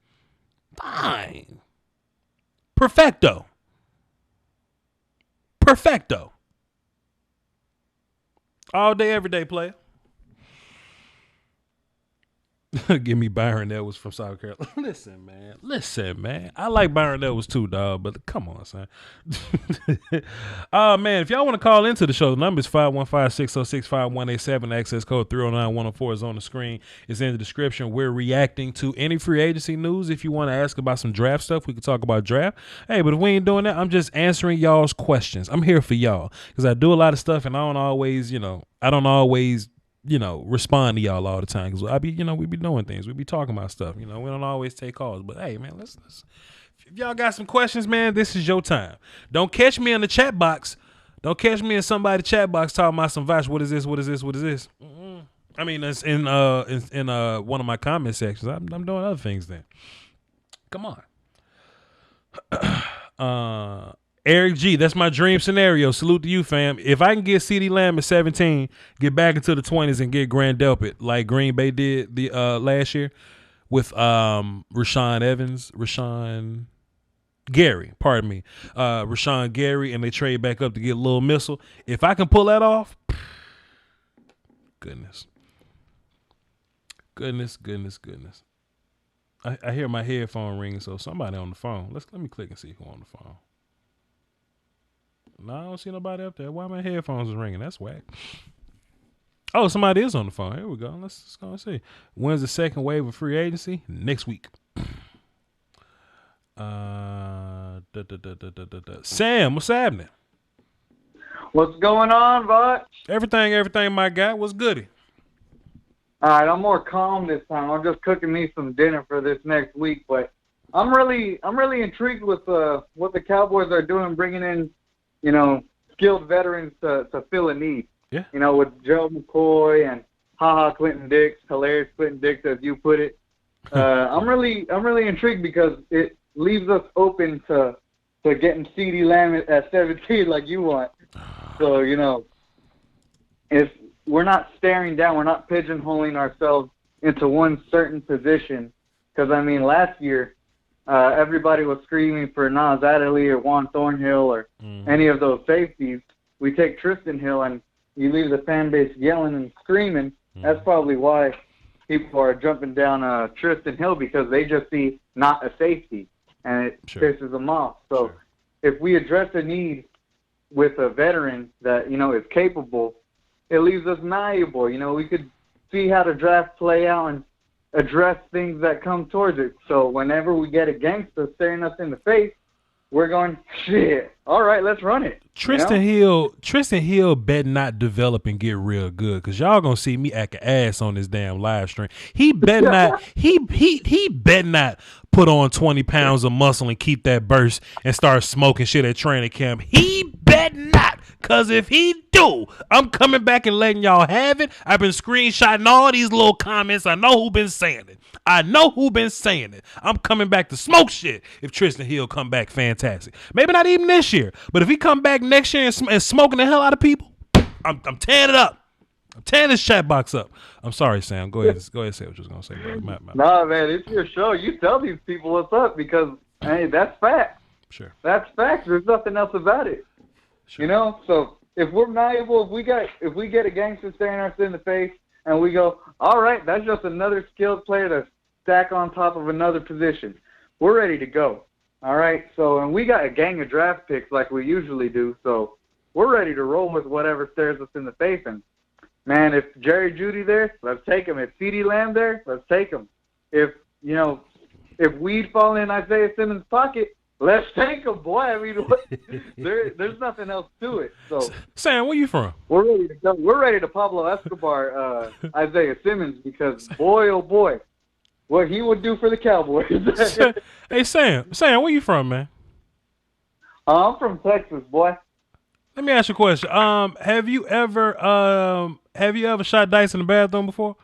Perfecto. All day, every day, player. Give me Byron Edwards from South Carolina. Listen, man. I like Byron Edwards too, dog, but come on, son. Man, if y'all want to call into the show, the number is 515-606-5187. Access code 309-104 is on the screen. It's in the description. We're reacting to any free agency news. If you want to ask about some draft stuff, we can talk about draft. Hey, but if we ain't doing that, I'm just answering y'all's questions. I'm here for y'all because I do a lot of stuff and I don't always respond to y'all all the time because we be doing things, we be talking about stuff, we don't always take calls. But hey, man, let's if y'all got some questions, man, this is your time. Don't catch me in the chat box. Don't catch me in somebody's chat box talking about some Voch. What is this? I mean, it's in one of my comment sections. I'm doing other things then. Come on. Eric G, that's my dream scenario. Salute to you, fam. If I can get CeeDee Lamb at 17, get back into the 20s and get Grant Delpit like Green Bay did the last year with Rashawn Gary, and they trade back up to get Lil Missile. If I can pull that off, goodness. I hear my headphone ringing, so somebody on the phone. Let me click and see who on the phone. No, I don't see nobody up there. Why my headphones is ringing? That's whack. Oh, somebody is on the phone. Here we go. Let's go and see. When's the second wave of free agency? Next week. Sam, what's happening? What's going on, Voch? Everything, my guy. What's goody? All right, I'm more calm this time. I'm just cooking me some dinner for this next week, but I'm really intrigued with what the Cowboys are doing, bringing in, skilled veterans to fill a need. Yeah. With Joe McCoy and Clinton Dix, hilarious Clinton Dix, as you put it. I'm really intrigued because it leaves us open to getting CeeDee Lamb at 17 like you want. So, if we're not staring down, we're not pigeonholing ourselves into one certain position. Because, last year, everybody was screaming for Nas Adderley or Juan Thornhill or any of those safeties. We take Tristan Hill, and you leave the fan base yelling and screaming. That's probably why people are jumping down Tristan Hill, because they just see not a safety, and it pisses them off. So if we address a need with a veteran that, is capable, it leaves us malleable. We could see how the draft play out and address things that come towards it. So whenever we get a gangster staring us in the face, we're going, shit, all right, let's run it. Tristan Hill bet not develop and get real good, because y'all gonna see me act an ass on this damn live stream. He bet not he bet not put on 20 pounds of muscle and keep that burst and start smoking shit at training camp. He bet not, because if he do, I'm coming back and letting y'all have it. I've been screenshotting all these little comments. I know who been saying it. I'm coming back to smoke shit if Tristan Hill come back fantastic. Maybe not even this year, but if he come back next year and smoking the hell out of people, I'm tearing it up. I'm tearing this chat box up. I'm sorry, Sam. Go ahead. Say what you was gonna say, bro. Nah, man, it's your show. You tell these people what's up, because hey, that's fact. Sure. That's fact. There's nothing else about it. Sure. So if we're malleable, if we get a gangster staring us in the face, and we go, all right, that's just another skilled player to stack on top of another position, we're ready to go. All right. So, and we got a gang of draft picks like we usually do. So we're ready to roll with whatever stares us in the face. And man, if Jerry Jeudy there, let's take him. If CeeDee Lamb there, let's take him. If weed fall in Isaiah Simmons' pocket, let's take him, boy. There's nothing else to it. So, Sam, where you from? We're ready to go. We're ready to Pablo Escobar, Isaiah Simmons, because boy, oh boy, what he would do for the Cowboys. Hey, Sam, where you from, man? I'm from Texas, boy. Let me ask you a question. Have you ever shot dice in the bathroom before?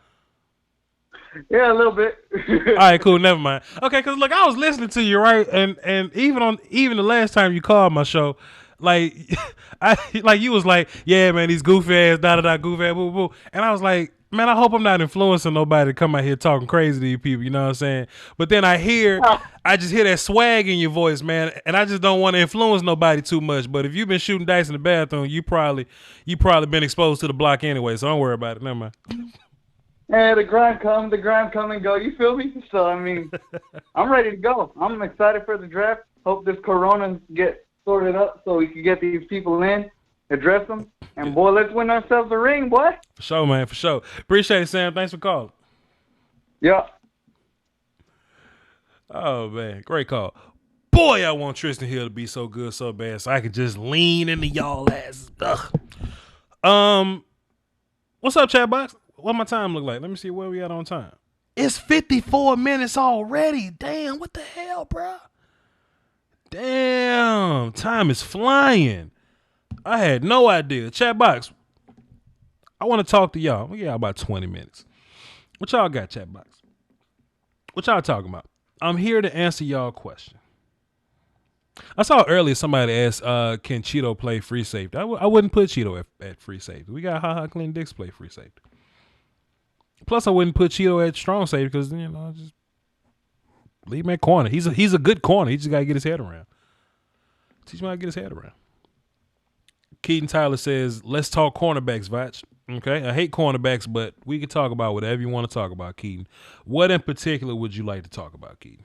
Yeah, a little bit. All right, cool. Never mind. Okay, because look, I was listening to you, right, and even the last time you called my show, like, you was like, yeah, man, these goofy ass goofy ass boo boo, and I was like, man, I hope I'm not influencing nobody to come out here talking crazy to you people. You know what I'm saying? But then I just hear that swag in your voice, man, and I just don't want to influence nobody too much. But if you've been shooting dice in the bathroom, you probably been exposed to the block anyway. So don't worry about it. Never mind. Yeah, the grind come and go. You feel me? So, I'm ready to go. I'm excited for the draft. Hope this corona gets sorted up so we can get these people in, address them, and, boy, let's win ourselves a ring, boy. For sure, man, for sure. Appreciate it, Sam. Thanks for calling. Yeah. Oh, man, great call. Boy, I want Tristan Hill to be so good so bad so I can just lean into y'all asses. Ugh. What's up, chat box? What my time look like? Let me see where we at on time. It's 54 minutes already. Damn, what the hell, bro? Damn, time is flying. I had no idea. Chat box, I want to talk to y'all. We got about 20 minutes. What y'all got, chat box? What y'all talking about? I'm here to answer y'all question. I saw earlier somebody asked, can Cheeto play free safety? I wouldn't put Cheeto at free safety. We got Ha Clinton Dix play free safety. Plus, I wouldn't put Cheeto at strong safety because, just leave him at corner. He's a good corner. He just got to get his head around. Teach him how to get his head around. Keaton Tyler says, let's talk cornerbacks, Voch. Okay, I hate cornerbacks, but we can talk about whatever you want to talk about, Keaton. What in particular would you like to talk about, Keaton?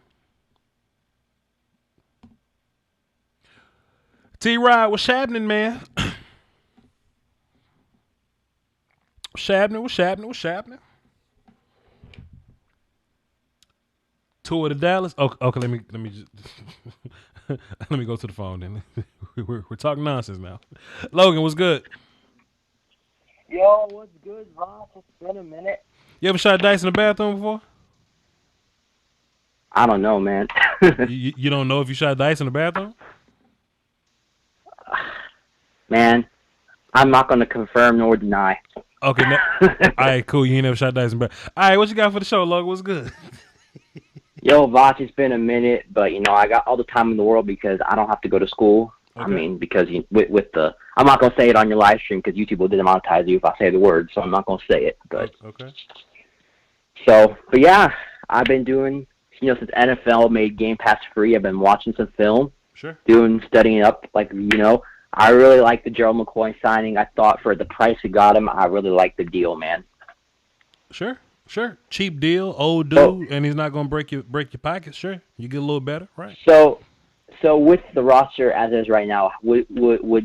T-Rod, what's happening, man? What's happening? Tour to Dallas. Okay, let me just let me go to the phone then. We're talking nonsense now. Logan, what's good? Yo, what's good, Voch? It's been a minute. You ever shot dice in the bathroom before? I don't know, man. you don't know if you shot dice in the bathroom? Man, I'm not going to confirm nor deny. Okay, all right, cool. You ain't never shot dice in the bathroom. All right, what you got for the show, Logan? What's good? Yo, Voch, it's been a minute, but, I got all the time in the world because I don't have to go to school. Okay. Because with the – I'm not going to say it on your live stream because YouTube will demonetize you if I say the word, so I'm not going to say it. But okay. So, but yeah, I've been doing – since NFL made Game Pass free, I've been watching some film. Sure. Studying up, I really like the Gerald McCoy signing. I thought for the price we got him, I really like the deal, man. Sure. Cheap deal, old dude, and he's not gonna break your pocket. Sure, you get a little better, right? So with the roster as is right now, would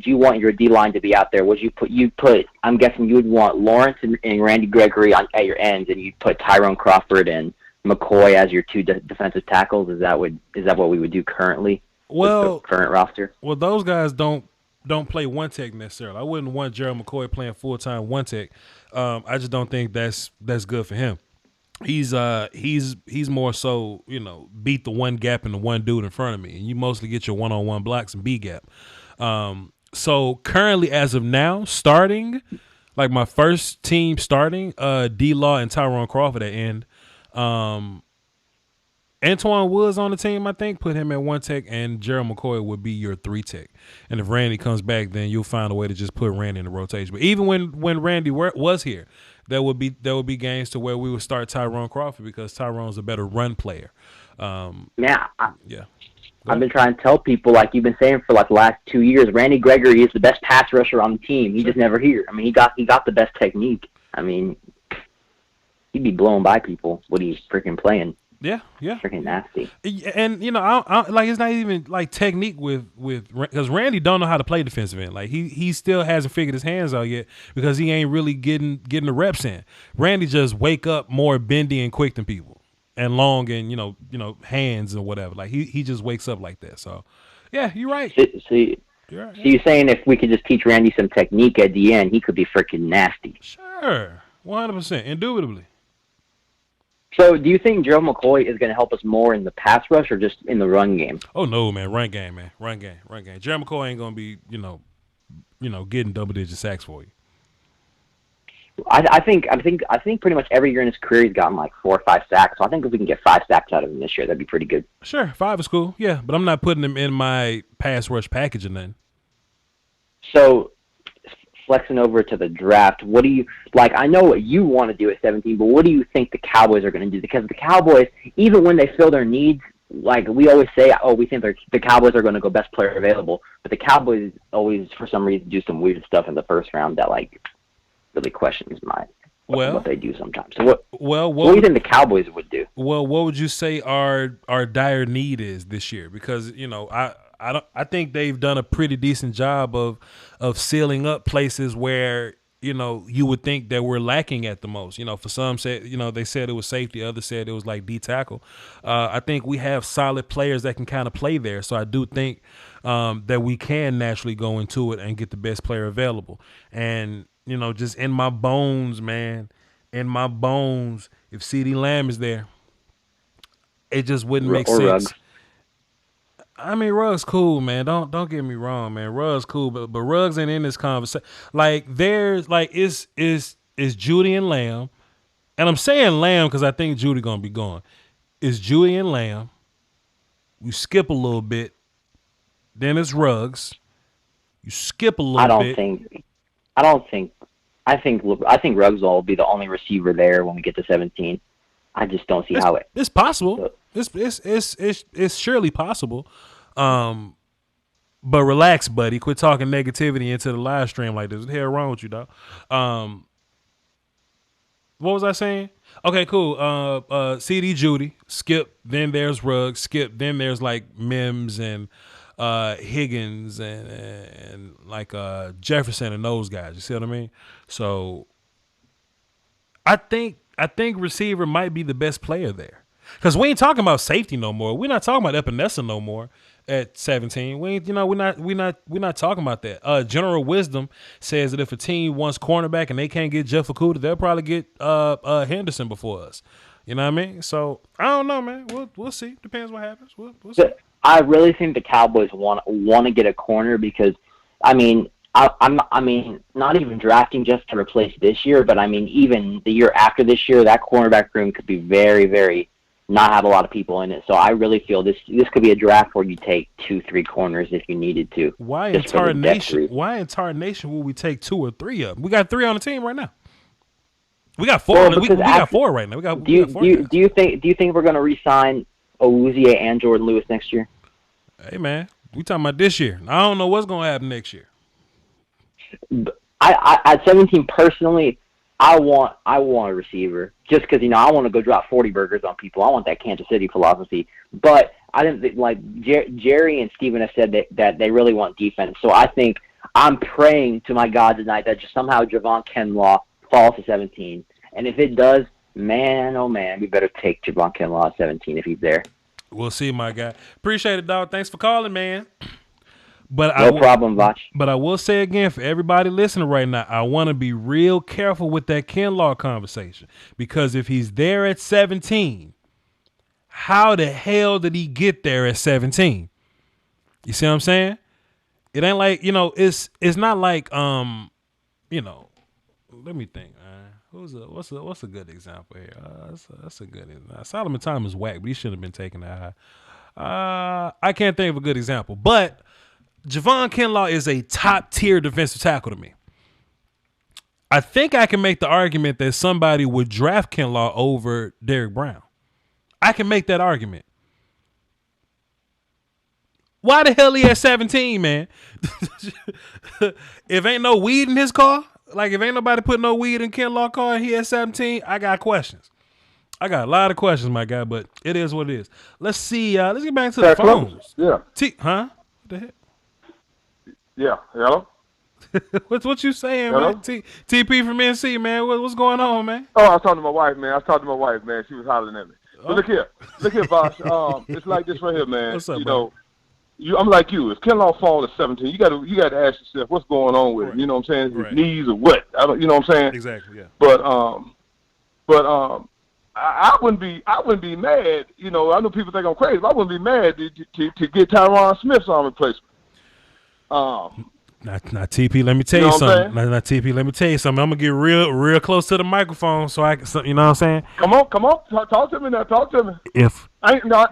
you want your D line to be out there? Would you put? I'm guessing you would want Lawrence and Randy Gregory at your ends, and you'd put Tyrone Crawford and McCoy as your two defensive tackles. Is that what we would do currently? Well, with the current roster. Well, those guys don't play one tech necessarily. I wouldn't want Gerald McCoy playing full time one tech. I just don't think that's good for him. He's more so beat the one gap and the one dude in front of me, and you mostly get your 1-on-1 blocks and B gap. So currently, as of now, starting like my first team starting, D-Law and Tyrone Crawford at end. Antoine Woods on the team, I think, put him at one tech, and Gerald McCoy would be your 3 tech. And if Randy comes back, then you'll find a way to just put Randy in the rotation. But even when Randy was here, there would be games to where we would start Tyrone Crawford because Tyrone's a better run player. Yeah. Yeah. I've been trying to tell people, like you've been saying for like the last 2 years, Randy Gregory is the best pass rusher on the team. He just never here. I mean, he got the best technique. I mean, he'd be blown by people what he's freaking playing. Yeah. Freaking nasty. And I like it's not even like technique with because Randy don't know how to play defensive end. Like he still hasn't figured his hands out yet because he ain't really getting the reps in. Randy just wake up more bendy and quick than people and long and hands or whatever. Like he just wakes up like that. So yeah, you're right. So you're saying if we could just teach Randy some technique at the end, he could be freaking nasty. Sure, 100%, indubitably. So, do you think Gerald McCoy is going to help us more in the pass rush or just in the run game? Oh no, man, run game. Gerald McCoy ain't going to be, getting double-digit sacks for you. I think pretty much every year in his career he's gotten like 4 or 5 sacks. So I think if we can get 5 sacks out of him this year, that'd be pretty good. Sure, 5 is cool. Yeah, but I'm not putting him in my pass rush package or nothing. So, flexing over to the draft, what do you like? I know what you want to do at 17, but what do you think the Cowboys are going to do? Because the Cowboys, even when they fill their needs, like we always say, we think the Cowboys are going to go best player available, but the Cowboys always, for some reason, do some weird stuff in the first round that like really questions what they do sometimes. So what do you think the Cowboys would do? Well, what would you say our dire need is this year? Because I think they've done a pretty decent job of sealing up places where you would think that we're lacking at the most. For some said they said it was safety, others said it was like D tackle. I think we have solid players that can kind of play there, so I do think that we can naturally go into it and get the best player available. And just in my bones, man, if CeeDee Lamb is there, it just wouldn't make sense. Ruggs. I mean, Ruggs cool, man. Don't get me wrong, man. Ruggs cool, but Ruggs ain't in this conversation. Like there's like it's Judy and Lamb, and I'm saying Lamb because I think Judy gonna be gone. It's Judy and Lamb. You skip a little bit, then it's Ruggs. You skip a little bit. I think Ruggs will be the only receiver there when we get to 17. I just don't see how it. It's possible. It's surely possible. But relax, buddy. Quit talking negativity into the live stream like this. What the hell wrong with you, dog? What was I saying? Okay, cool. CD Judy, skip. Then there's Ruggs, skip. Then there's like Mims and Higgins and like Jefferson and those guys. You see what I mean? So I think receiver might be the best player there. Because we ain't talking about safety no more. We're not talking about Epinesa no more at 17. We're not talking about that. General wisdom says that if a team wants cornerback and they can't get Jeff Okudah, they'll probably get Henderson before us. You know what I mean? So I don't know, man. We'll see. Depends what happens. We'll see. I really think the Cowboys want to get a corner because I mean not even drafting just to replace this year, but I mean even the year after this year, that cornerback room could be very, very not have a lot of people in it. So I really feel this could be a draft where you take 2-3 corners if you needed to. Why in tarnation? Why in tarnation will we take 2 or 3 of them? We got 3 on the team right now. We got 4. Well, we got 4 right now. Do you think we're going to re-sign Awuzie and Jordan Lewis next year? Hey man, we talking about this year. I don't know what's going to happen next year. I at 17 personally, I want a receiver just because I want to go drop 40 burgers on people. I want that Kansas City philosophy. But I didn't think, like Jerry and Steven have said that they really want defense. So I think I'm praying to my God tonight that just somehow Javon Kinlaw falls to 17. And if it does, man, oh man, we better take Javon Kinlaw at 17 if he's there. We'll see, my guy. Appreciate it, dog. Thanks for calling, man. But no problem, Voch. But I will say again, for everybody listening right now, I want to be real careful with that Kinlaw conversation. Because if he's there at 17, how the hell did he get there at 17? You see what I'm saying? It ain't like, it's not like, let me think. What's a good example here? That's a good example. Solomon Thomas is whack, but he shouldn't have been taken that high. I can't think of a good example, but Javon Kinlaw is a top-tier defensive tackle to me. I think I can make the argument that somebody would draft Kinlaw over Derrick Brown. I can make that argument. Why the hell he at 17, man? If ain't no weed in his car, like if ain't nobody put no weed in Kinlaw's car and he at 17, I got questions. I got a lot of questions, my guy, but it is what it is. Let's see. Let's get back to the phones. Yeah. What the heck? Yeah. Hello? What you saying, Hello? man? TP from NC, man. What's going on, man? Oh, I was talking to my wife, man. She was hollering at me. But look here, Bosh. It's like this right here, man. What's up, bro? I'm like you. If Kinlaw falls at 17, you got to ask yourself what's going on with him. You know what I'm saying? His knees or what? You know what I'm saying? Exactly. Yeah. But I wouldn't be mad. I know people think I'm crazy, but I wouldn't be mad to get Tyron Smith's arm replacement. Now, TP, let me tell you something. Now, TP, let me tell you something. I'm gonna get real close to the microphone so I can, you know what I'm saying? Come on, talk to me now. Talk to me. I know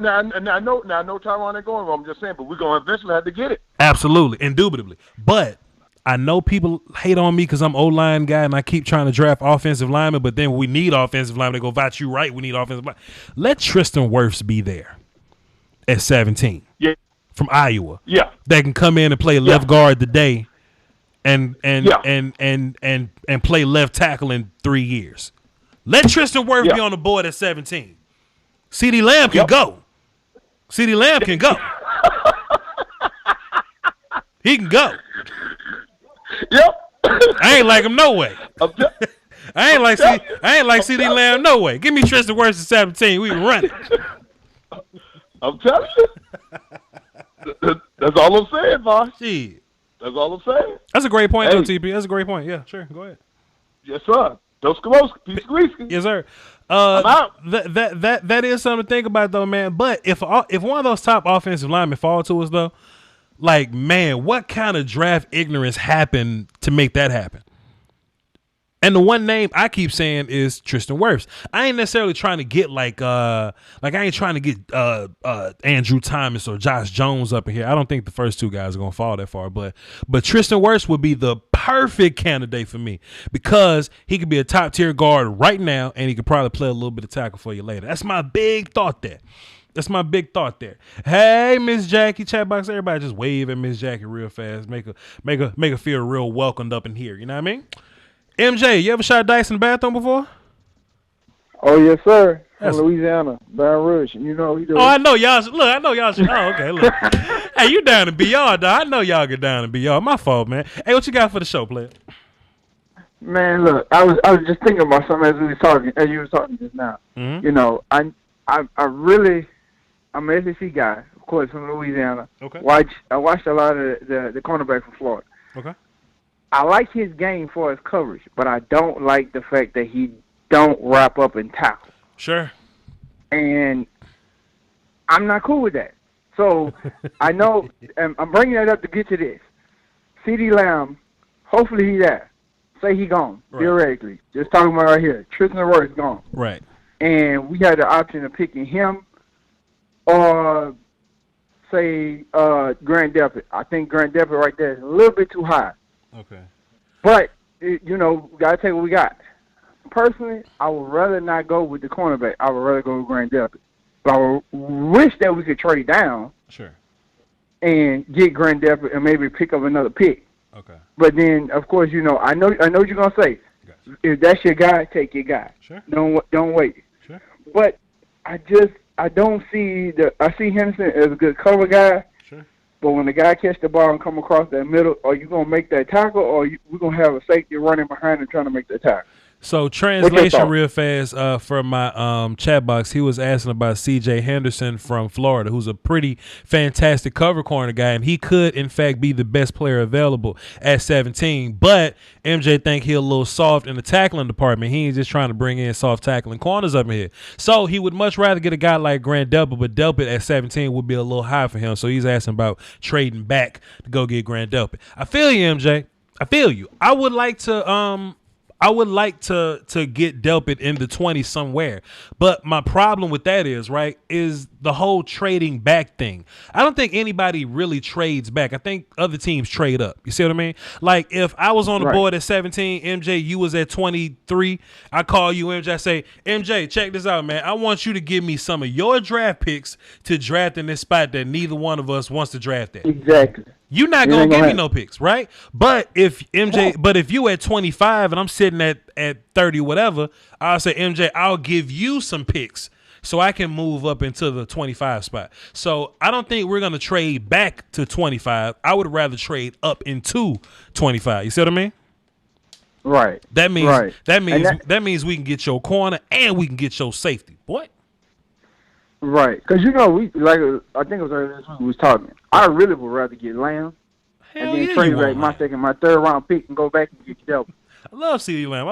Tyron ain't going wrong. I'm just saying, but we're gonna eventually have to get it. Absolutely, indubitably. But I know people hate on me because I'm O-line guy and I keep trying to draft offensive linemen, but then we need offensive linemen. They go, Voch, you right. We need offensive linemen. Let Tristan Wirfs be there at 17. Yeah. From Iowa. Yeah. That can come in and play left guard today and play left tackle in 3 years. Let Tristan Wirfs be on the board at 17. CeeDee Lamb can go. CeeDee Lamb can go. He can go. Yep. I ain't like him no way. I ain't like CeeDee Lamb no way. Give me Tristan Wirfs at 17. We can run it. I'm telling you. That's all I'm saying, boss. Shit. That's all I'm saying. That's a great point, though, TP. That's a great point. Yeah, sure. Go ahead. Yes, sir. Dos Skowski. Yes, sir. I'm out. That is something to think about, though, man. But if one of those top offensive linemen fall to us, though, like, man, what kind of draft ignorance happened to make that happen? And the one name I keep saying is Tristan Wirfs. I ain't necessarily trying to get I ain't trying to get Andrew Thomas or Josh Jones up in here. I don't think the first two guys are gonna fall that far, but Tristan Wirfs would be the perfect candidate for me because he could be a top tier guard right now, and he could probably play a little bit of tackle for you later. That's my big thought there. Hey, Miss Jackie, chat box. Everybody just wave at Miss Jackie real fast. Make her feel real welcomed up in here. You know what I mean? MJ, you ever shot dice in the bathroom before? Oh, yes, sir. From Louisiana, Baton Rouge. You know we do. Oh, I know y'all. Look, I know y'all. Oh, okay. Look, hey, you down in BR, dog? I know y'all get down in BR. My fault, man. Hey, what you got for the show, player? Man, look, I was just thinking about something as you were talking just now. Mm-hmm. You know, I'm an SEC guy, of course, from Louisiana. Okay. I watched a lot of the cornerback from Florida. Okay. I like his game for his coverage, but I don't like the fact that he don't wrap up and tackle. Sure. And I'm not cool with that. So I know, and I'm bringing that up to get to this. CeeDee Lamb, hopefully he's there. Say he gone, theoretically. Just talking about right here. Tristan Wirfs gone. Right. and we had the option of picking him or say Grant Delpit. I think Grant Delpit right there is a little bit too high. Okay. But we gotta take what we got. Personally, I would rather not go with the cornerback. I would rather go with Grant Delpit. But I would wish that we could trade down. Sure. And get Grant Delpit and maybe pick up another pick. Okay. But then, of course, I know what you're gonna say. Gotcha. If that's your guy, take your guy. Sure. Don't wait. Sure. But I don't see I see Henderson as a good cover guy. Sure. But when the guy catch the ball and come across that middle, are you gonna make that tackle, or we're gonna have a safety running behind and trying to make the tackle? So translation real fast from my chat box, he was asking about C.J. Henderson from Florida, who's a pretty fantastic cover corner guy, and he could, in fact, be the best player available at 17. But MJ think he a little soft in the tackling department. He ain't just trying to bring in soft tackling corners up in here. So he would much rather get a guy like Grant Delpit, but Delpit at 17 would be a little high for him. So he's asking about trading back to go get Grant Delpit. I feel you, MJ. I feel you. I would like to get Delpit in the 20s somewhere. But my problem with that is the whole trading back thing. I don't think anybody really trades back. I think other teams trade up. You see what I mean? Like if I was on the board at 17, MJ, you was at 23, I call you, MJ, I say, MJ, check this out, man. I want you to give me some of your draft picks to draft in this spot that neither one of us wants to draft at. Exactly. You're not gonna give me no picks, right? But if you at 25 and I'm sitting at 30, whatever, I'll say, MJ, I'll give you some picks so I can move up into the 25 spot. So I don't think we're gonna trade back to 25. I would rather trade up into 25. You see what I mean? Right. That means we can get your corner and we can get your safety, boy. Right, because I think it was earlier this week we was talking. I really would rather get Lamb and then trade back my third round pick and go back and get Delpit. I love CeeDee Lamb.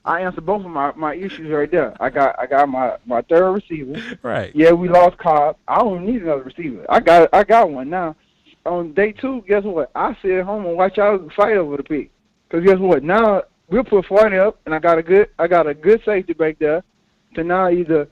I answered both of my issues right there. I got my third receiver. Right. Yeah, we lost Cobb. I don't need another receiver. I got one now. On day 2, guess what? I sit at home and watch y'all fight over the pick. Because guess what? Now we'll put 40 up, and I got a good safety back there. To now either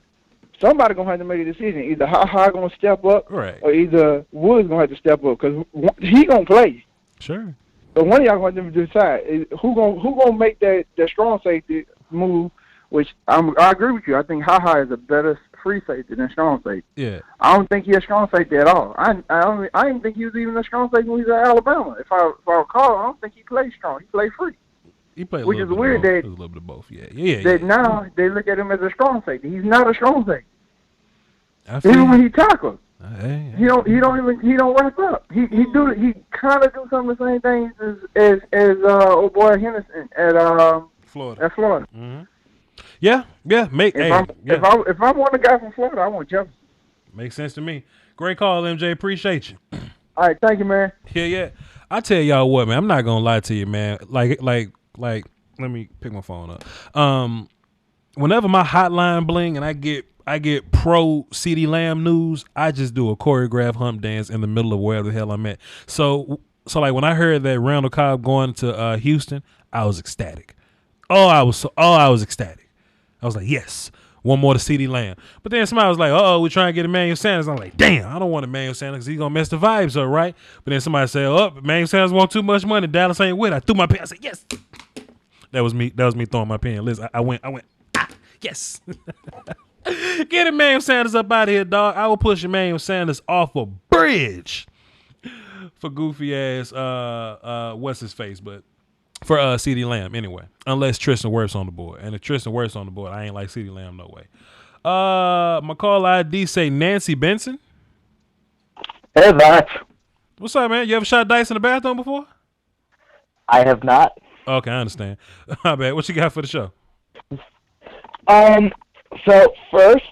somebody gonna have to make a decision. Either Ha gonna step up, or either Wood's gonna have to step up because he gonna play. Sure. But one of y'all gonna have to decide who gonna make that strong safety move. Which I agree with you. I think Ha is a better free safety than strong safety. Yeah. I don't think he's a strong safety at all. I didn't think he was even a strong safety when he was at Alabama. If I recall, I don't think he played strong. He played free. He played which is weird that a little bit of both. Now they look at him as a strong safety. He's not a strong safety. Even when he tackles, he don't wrap up. He kind of do some of the same things as old boy Henderson at Florida. Mm-hmm. Yeah. If I want a guy from Florida, I want Jefferson. Makes sense to me. Great call, MJ. Appreciate you. All right, thank you, man. Yeah. I tell y'all what, man. I'm not gonna lie to you, man. Like. Let me pick my phone up. Whenever my hotline bling and I get pro CeeDee Lamb news, I just do a choreographed hump dance in the middle of wherever the hell I'm at. So like when I heard that Randall Cobb going to Houston, I was ecstatic. I was ecstatic. I was like, yes, one more to CeeDee Lamb. But then somebody was like, we're trying to get Emmanuel Sanders. I'm like, damn, I don't want Emmanuel Sanders because he's going to mess the vibes up, right? But then somebody said, Emmanuel Sanders want too much money. Dallas ain't with it. I threw my pen. I said, yes. That was me throwing my pen. Listen, I went, yes. Get Emmanuel Sanders up out of here, dog. I will push Emmanuel Sanders off a bridge for goofy ass, what's his face, but for CeeDee Lamb anyway, unless Tristan Wirfs on the board. And if Tristan Wirfs on the board, I ain't like CeeDee Lamb no way. My call ID say Nancy Benson. Hey, Voch. What's up, man? You ever shot dice in the bathroom before? I have not. Okay, I understand. My bad. What you got for the show? So first,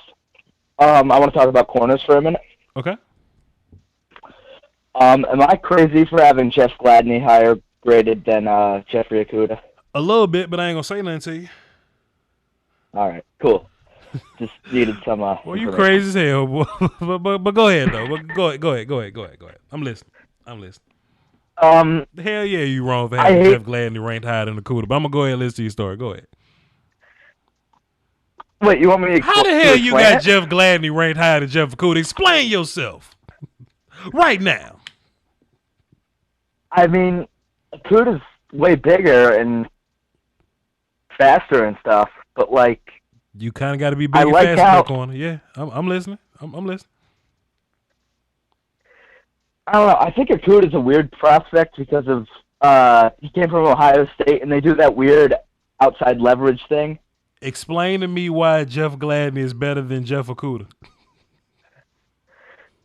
I want to talk about corners for a minute. Okay. Am I crazy for having Jeff Gladney higher graded than Jeffrey Okudah? A little bit, but I ain't gonna say nothing to you. All right, cool. Just needed some. Well, you crazy as hell, boy. but go ahead though. Go ahead. I'm listening. Hell yeah, you wrong for having Jeff Gladney ranked higher than Okudah. But I'm gonna go ahead and listen to your story. Go ahead. Wait, you want me to How the hell you got Jeff Gladney ranked higher than Jeff Okudah? Explain yourself right now. I mean, Okudah's way bigger and faster and stuff, but like you kind of got to be big and fast in that corner. Yeah, I'm listening. I'm listening. I don't know. I think Okudah's a weird prospect because of he came from Ohio State, and they do that weird outside leverage thing. Explain to me why Jeff Gladney is better than Jeff Okudah.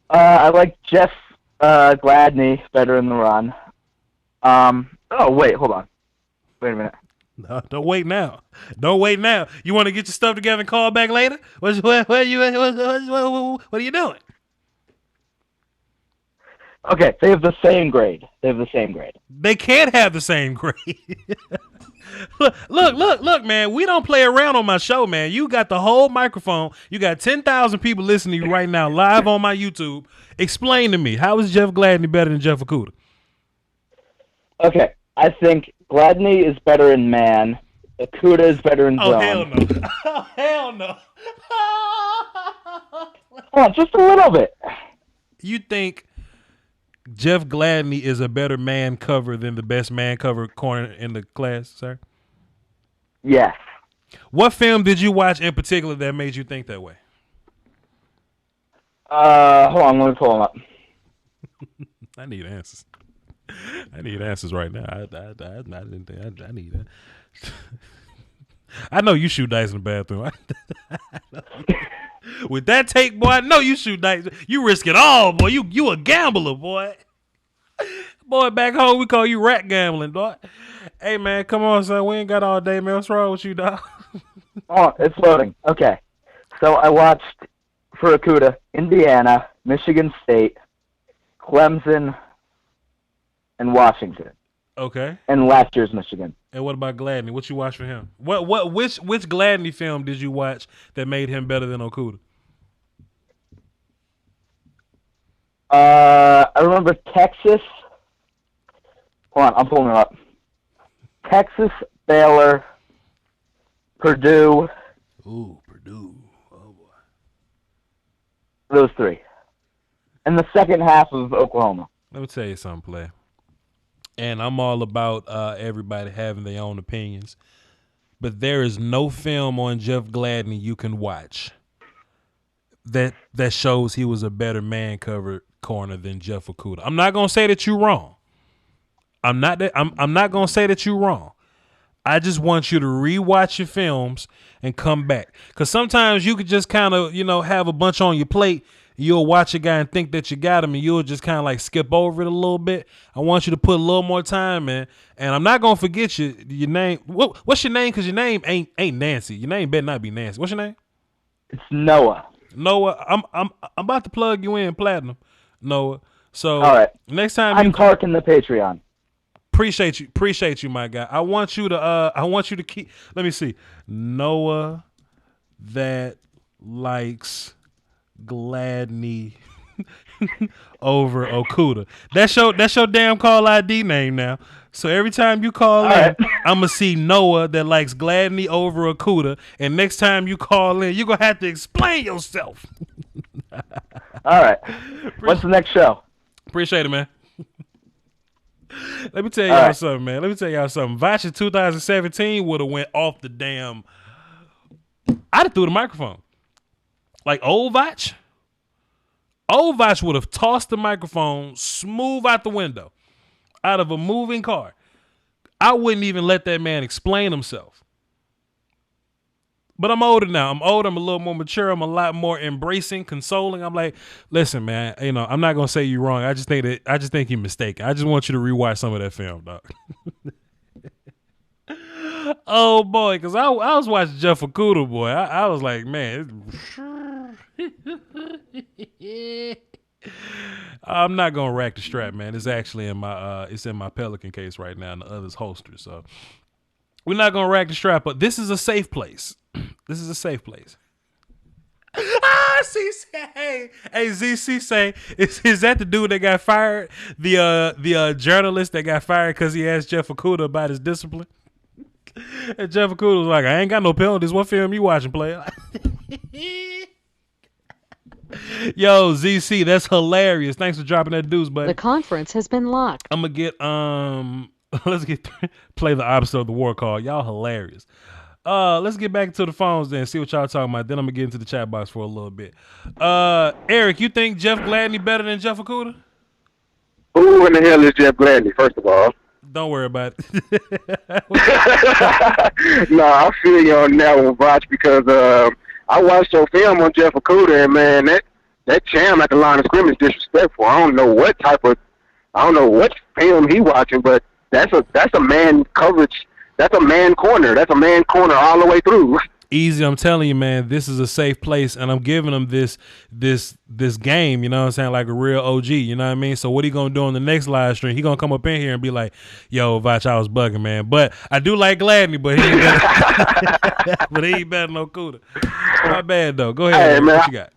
I like Jeff Gladney better in the run. Oh, wait, hold on. Wait a minute. No, don't wait now. Don't wait now. You want to get your stuff together and call back later? What are you doing? Okay, they have the same grade. They can't have the same grade. Look, man. We don't play around on my show, man. You got the whole microphone. You got 10,000 people listening to you right now live on my YouTube. Explain to me, how is Jeff Gladney better than Jeff Okudah? Okay, I think Gladney is better in man. Okudah is better in zone. Oh, hell no. Oh, hell no. Oh, just a little bit. You think Jeff Gladney is a better man cover than the best man cover corner in the class, sir? Yes. What film did you watch in particular that made you think that way? Hold on, let me pull them up. I need answers. I need answers right now. I need that. I know you shoot dice in the bathroom. With that take, boy, I know you shoot dice. You risk it all, boy. You a gambler, boy. Boy, back home we call you rat gambling, dog. Hey, man, come on, son. We ain't got all day, man. What's wrong with you, dog? Oh, it's loading. Okay. So I watched, for Okudah, Indiana, Michigan State, Clemson, and Washington. Okay. And last year's Michigan. And what about Gladney? What you watch for him? Which Gladney film did you watch that made him better than Okudah? I remember Texas. Hold on, I'm pulling it up. Texas, Baylor, Purdue. Ooh, Purdue. Oh, boy. Those three. And the second half of Oklahoma. Let me tell you something, player. And I'm all about everybody having their own opinions. But there is no film on Jeff Gladney you can watch that shows he was a better man cover corner than Jeff Okudah. I'm not gonna say that you're wrong. I'm not gonna say that you're wrong. I just want you to rewatch your films and come back. Cause sometimes you could just kind of, have a bunch on your plate. You'll watch a guy and think that you got him, and you'll just kind of like skip over it a little bit. I want you to put a little more time in, and I'm not gonna forget your name. What's your name? Cause your name ain't Nancy. Your name better not be Nancy. What's your name? It's Noah. Noah. I'm about to plug you in, Platinum. Noah. So all right. Next time I'm parking the Patreon. Appreciate you, my guy. I want you to keep. Let me see. Noah that likes Gladney over Okudah. That's your damn call ID name now. So every time you call in, right, I'm gonna see Noah that likes Gladney over Okudah, and next time you call in, you're gonna have to explain yourself. All right. What's the next show? Appreciate it, man. Let me tell y'all something, man. Voch in 2017 would have went off the damn. I'd have threw the microphone. Like old Voch would have tossed the microphone smooth out the window, out of a moving car. I wouldn't even let that man explain himself. But I'm older now. I'm a little more mature. I'm a lot more embracing, consoling. I'm like, listen, man, I'm not gonna say you're wrong. I just think you're mistaken. I just want you to rewatch some of that film, dog. Oh boy, because I was watching Jeff Okudah, boy. I was like, man. I'm not gonna rack the strap, man. It's actually in my Pelican case right now, and the other's holster. So we're not gonna rack the strap, but this is a safe place. This is a safe place. Hey, ZC say, is that the dude that got fired? The journalist that got fired because he asked Jeff Okudah about his discipline? And Jeff Okudah was like, I ain't got no penalties. What film you watching, player? Yo, ZC, that's hilarious. Thanks for dropping that deuce, buddy. The conference has been locked. I'm gonna get let's play the opposite of the war call. Y'all hilarious. Let's get back to the phones then, see what y'all talking about. Then I'm gonna get into the chat box for a little bit. Eric, you think Jeff Gladney better than Jeff Okudah? Who in the hell is Jeff Gladney, first of all? Don't worry about it. No, I feel you on that one, Voch, because I watched your film on Jeff Okudah, and man, that jam at the line of scrimmage is disrespectful. I don't know what film he watching, but that's a man coverage. That's a man corner. That's a man corner all the way through. Easy, I'm telling you, man, this is a safe place, and I'm giving him this game, you know what I'm saying, like a real OG, you know what I mean? So what he gonna do on the next live stream? He gonna come up in here and be like, yo, Voch, I was bugging, man. But I do like Gladney, but he ain't better, but he ain't better than Okudah. My bad, though. Go ahead, hey, man, what you got?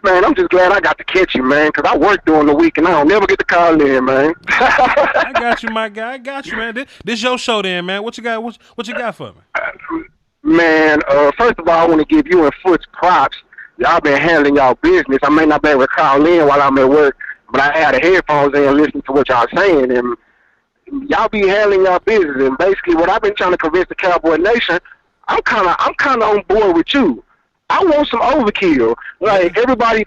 Man, I'm just glad I got to catch you, man, because I work during the week, and I don't never get to call in, man. I got you, my guy. I got you, man. This your show then, man. What you got? What you got for me? Man, first of all, I want to give you and Foots props. Y'all been handling y'all business. I may not be able to call in while I'm at work, but I had the headphones in listening to what y'all saying, and y'all be handling y'all business. And basically, what I've been trying to convince the Cowboy Nation, I'm kind of on board with you. I want some overkill. Like everybody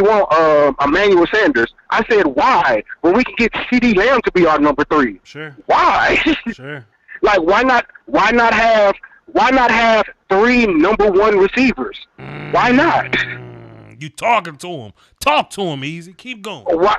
want Emmanuel Sanders. I said, why? When we can get CeeDee Lamb to be our number 3. Sure. Why? Sure. Like why not have 3 number 1 receivers? Why not? You talking to him? Talk to him, Easy. Keep going. Why?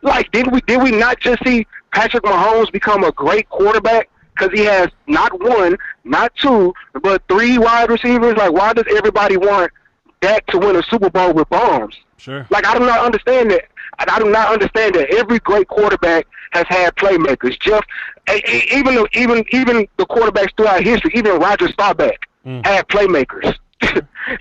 Like did we not just see Patrick Mahomes become a great quarterback? Because he has not 1, not 2, but 3 wide receivers. Like, why does everybody want Dak to win a Super Bowl with bombs? Sure. Like, I do not understand that. I do not understand that every great quarterback has had playmakers. Jeff, even the quarterbacks throughout history, even Roger Staubach had playmakers.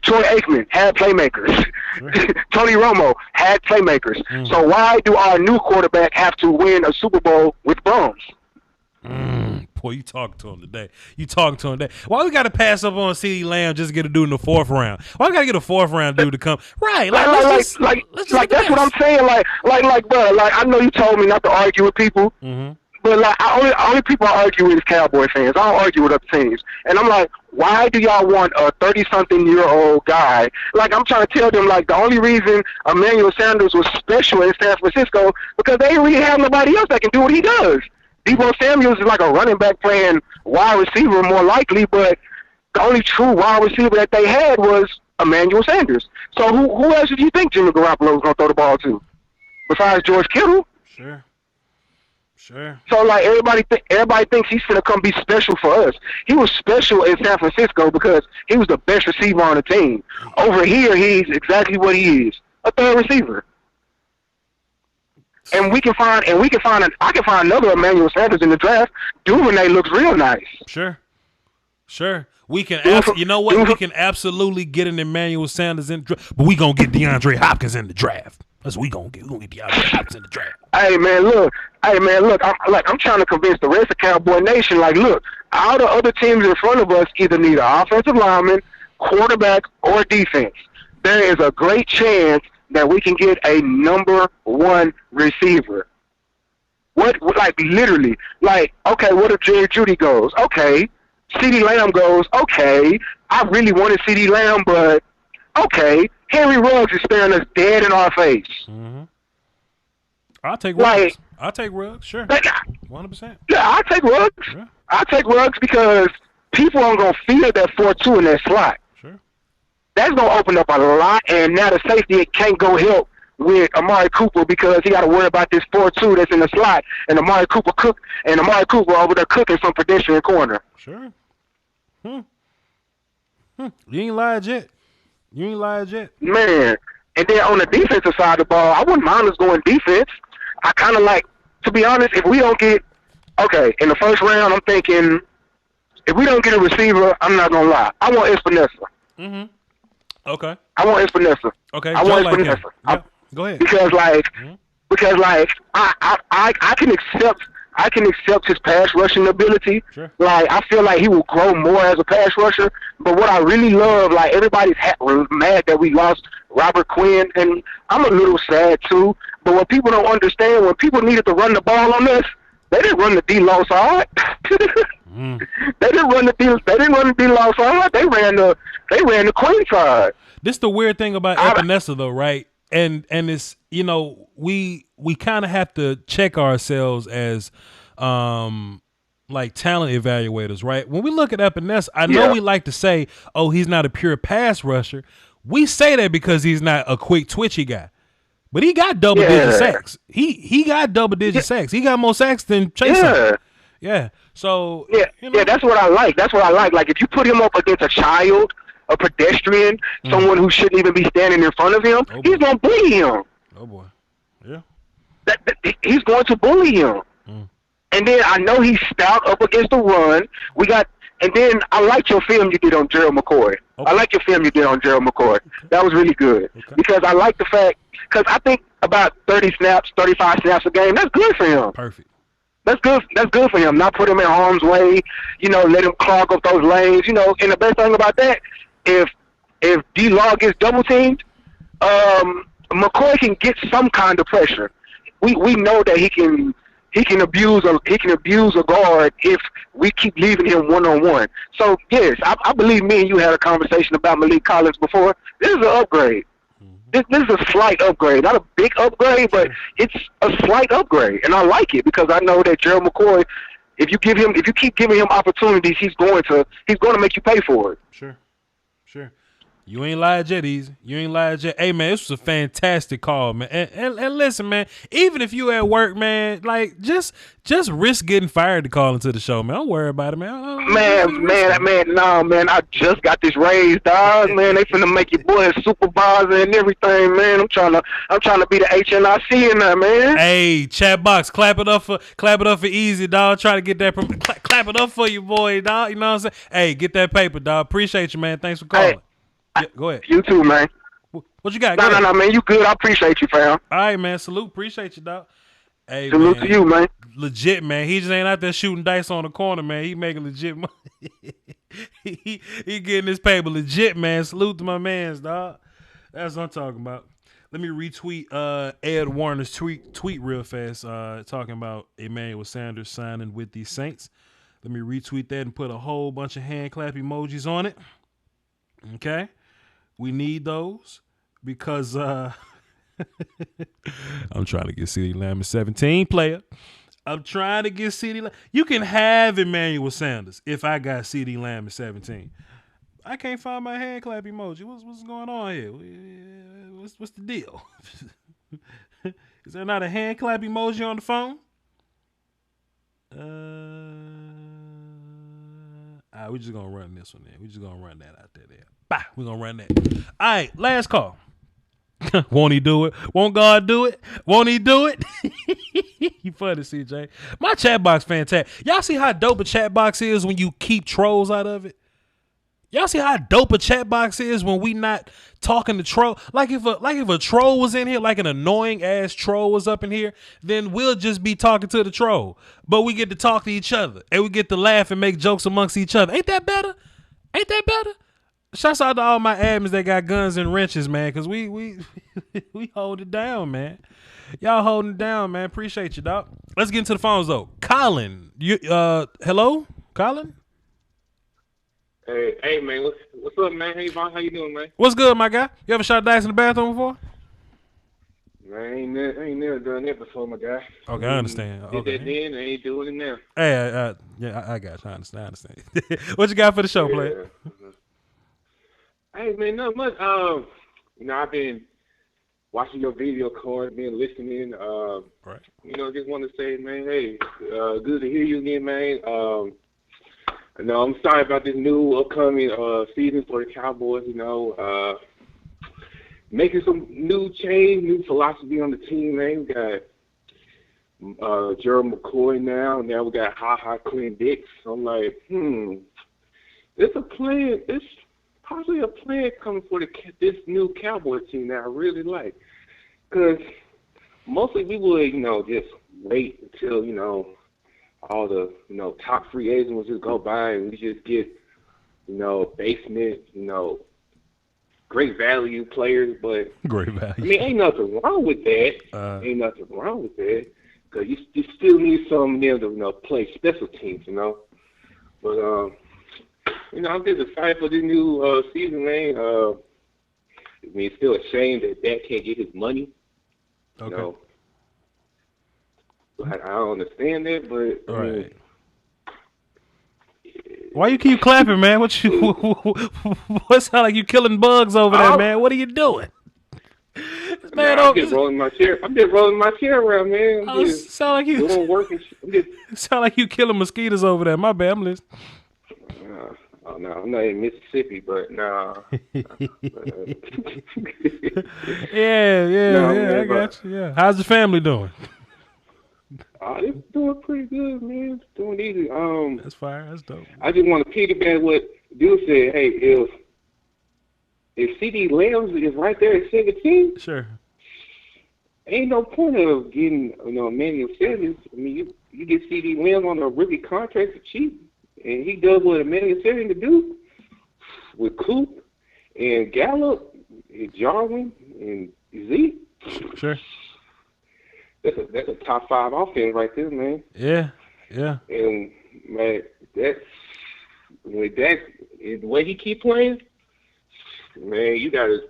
Troy Aikman had playmakers. Sure. Tony Romo had playmakers. So why do our new quarterback have to win a Super Bowl with bombs? Boy, you talking to him today. Why we got to pass up on CeeDee Lamb just to get a dude in the 4th round? Why we got to get a 4th round dude to come? Right. Let's just that's what I'm saying. Like, bro, like, I know you told me not to argue with people, but, like, only people I argue with is Cowboy fans. I don't argue with other teams. And I'm like, why do y'all want a 30-something-year-old guy? Like, I'm trying to tell them, like, the only reason Emmanuel Sanders was special in San Francisco because they really have nobody else that can do what he does. Deebo Samuels is like a running back playing wide receiver more likely, but the only true wide receiver that they had was Emmanuel Sanders. So who else do you think Jimmy Garoppolo was going to throw the ball to besides George Kittle? Sure. So, like, everybody thinks he's going to come be special for us. He was special in San Francisco because he was the best receiver on the team. Over here, he's exactly what he is, a third receiver. And I can find another Emmanuel Sanders in the draft. Duvernay looks real nice. Sure. We can, you know what? We can absolutely get an Emmanuel Sanders in, but we gonna get DeAndre Hopkins in the draft. That's what we gonna get. We gonna get DeAndre Hopkins in the draft. Hey man, look. I'm trying to convince the rest of Cowboy Nation. Like, look, all the other teams in front of us either need an offensive lineman, quarterback, or defense. There is a great chance that we can get a number 1 receiver. What, like, literally, like, okay, what if Jerry Jeudy goes? Okay. CeeDee Lamb goes, okay. I really wanted CeeDee Lamb, but okay. Henry Ruggs is staring us dead in our face. I'll take Ruggs. I'll take Ruggs, sure. 100%. Yeah, I'll take Ruggs. Sure. I'll take Ruggs because people aren't going to fear that 4-2 in that slot. That's going to open up a lot, and now the safety can't go help with Amari Cooper because he got to worry about this 4-2 that's in the slot, and Amari Cooper over there cooking some pedestrian corner. Sure. You ain't lied yet. Man, and then on the defensive side of the ball, I wouldn't mind us going defense. I kind of like, to be honest, if we don't get, okay, in the first round, I'm thinking, if we don't get a receiver, I'm not going to lie. I want Espinosa. Okay. I want Espinosa. Okay. I want Espinosa. Yep. Go ahead. Because I can accept I can accept his pass rushing ability. Sure. Like, I feel like he will grow more as a pass rusher. But what I really love, like, everybody's mad that we lost Robert Quinn, and I'm a little sad too. But what people don't understand, when people needed to run the ball on us, they didn't run the D-Law side. They didn't run the D-Law side. They ran the Quinn side. This the weird thing about Epinesa, though, right? And it's, you know, we kind of have to check ourselves as like talent evaluators, right? When we look at Epinesa, I know we like to say, oh, he's not a pure pass rusher. We say that because he's not a quick, twitchy guy. But he got double-digit sacks. He got double-digit sacks. He got more sacks than Chase. Yeah. So you know. That's what I like. That's what I like. Like, if you put him up against a child, a pedestrian, someone who shouldn't even be standing in front of him, he's gonna bully him. Oh boy, yeah. He's going to bully him. And then I know he's stout up against the run. And then I like your film you did on Gerald McCoy. I like your film you did on Gerald McCoy. That was really good. Because I like the fact, because I think about 30 snaps, 35 snaps a game, that's good for him. Perfect. That's good for him. Not put him in harm's way, you know, let him clog up those lanes, you know. And the best thing about that, if D-Law gets double teamed, McCoy can get some kind of pressure. We know that he can abuse a guard if we keep leaving him one-on-one. So, yes, I believe me and you had a conversation about Malik Collins before. This is an upgrade. This is a slight upgrade. Not a big upgrade, but it's a slight upgrade. And I like it because I know that Gerald McCoy, if you keep giving him opportunities, he's going to make you pay for it. Sure. You ain't lied yet, Easy. You ain't lied yet. Hey, man, this was a fantastic call, man. And listen, man, even if you at work, man, like, just risk getting fired to call into the show, man. Don't worry about it, man. Man, I just got this raise, dog. Man, they finna make your boy a supervisor and everything, man. I'm trying to be the HNIC in there, man. Hey, chat box, clap it up for Easy, dog. Try to get that clap it up for you, boy, dog. You know what I'm saying? Hey, get that paper, dog. Appreciate you, man. Thanks for calling. Hey. Yeah, go ahead. You too, man. What you got? No, man. You good. I appreciate you, fam. All right, man. Salute. Appreciate you, dog. Hey, salute to you, man. Legit, man. He just ain't out there shooting dice on the corner, man. He making legit money. he getting his paper legit, man. Salute to my mans, dog. That's what I'm talking about. Let me retweet Ed Warner's tweet real fast, talking about Emmanuel Sanders signing with the Saints. Let me retweet that and put a whole bunch of hand clap emojis on it. Okay? We need those because I'm trying to get CeeDee Lamb at 17 player. I'm trying to get CeeDee Lamb. You can have Emmanuel Sanders if I got CeeDee Lamb at 17. I can't find my hand clap emoji. What's going on here? What's the deal? Is there not a hand clap emoji on the phone? We're just going to run this one there. We're just going to run that out there. Bah, we're going to run that. All right, last call. Won't he do it? Won't God do it? Won't he do it? You funny, CJ. My chat box fantastic. Y'all see how dope a chat box is when you keep trolls out of it? Y'all see how dope a chat box is when we not talking to troll? Like if a troll was in here, like an annoying ass troll was up in here, then we'll just be talking to the troll. But we get to talk to each other and we get to laugh and make jokes amongst each other. Ain't that better? Ain't that better? Shouts out to all my admins that got guns and wrenches, man, because we we hold it down, man. Y'all holding it down, man. Appreciate you, dog. Let's get into the phones though. Colin, hello, Colin. Hey, man, what's up, man? Hey, Von, how you doing, man? What's good, my guy? You ever shot dice in the bathroom before? Man, I ain't never done that before, my guy. Okay, I understand. Did okay. that then, I ain't doing it now. Hey, I got you. I understand. What you got for the show, player? Hey, man, not much. I've been watching your video, Corey, been listening. Right. Just want to say, man, hey, good to hear you again, man. I'm sorry about this new upcoming season for the Cowboys, making some new change, new philosophy on the team, man. We got Gerald McCoy now. Now we got Clint Dix. So I'm like, it's a plan. It's possibly a plan coming for this new Cowboy team that I really like. Because mostly we would, just wait until, all the top free agents will just go by and we just get basement great value players, but great value. I mean, ain't nothing wrong with that. Ain't nothing wrong with that because you still need some of them to play special teams, But I'm just excited for this new season, man. I mean, it's still a shame that Dak can't get his money. Okay. I don't understand that, but all right. Why you keep clapping, man? What sound like you killing bugs over there, man? What are you doing? Man, I'm just rolling my chair. I'm just rolling my chair around, man. Sound like you doing work and sound like you killing mosquitoes over there. My bad, I'm listening. Oh no, I'm not in Mississippi, but nah. Yeah, I got you. Yeah, how's the family doing? It's doing pretty good, man. It's doing easy. That's fire. That's dope. I just want to piggyback what Bill said. Hey, if CD Lamb is right there at 17, sure, ain't no point of getting Emmanuel Sanders. I mean, you get CD Lamb on a rookie contract for cheap, and he does what Emmanuel Sanders to do with Coop and Gallup and Jarwin and Zeke. Sure. That's a top 5 offense right there, man. Yeah. And man, that's the way he keep playing, man. You gotta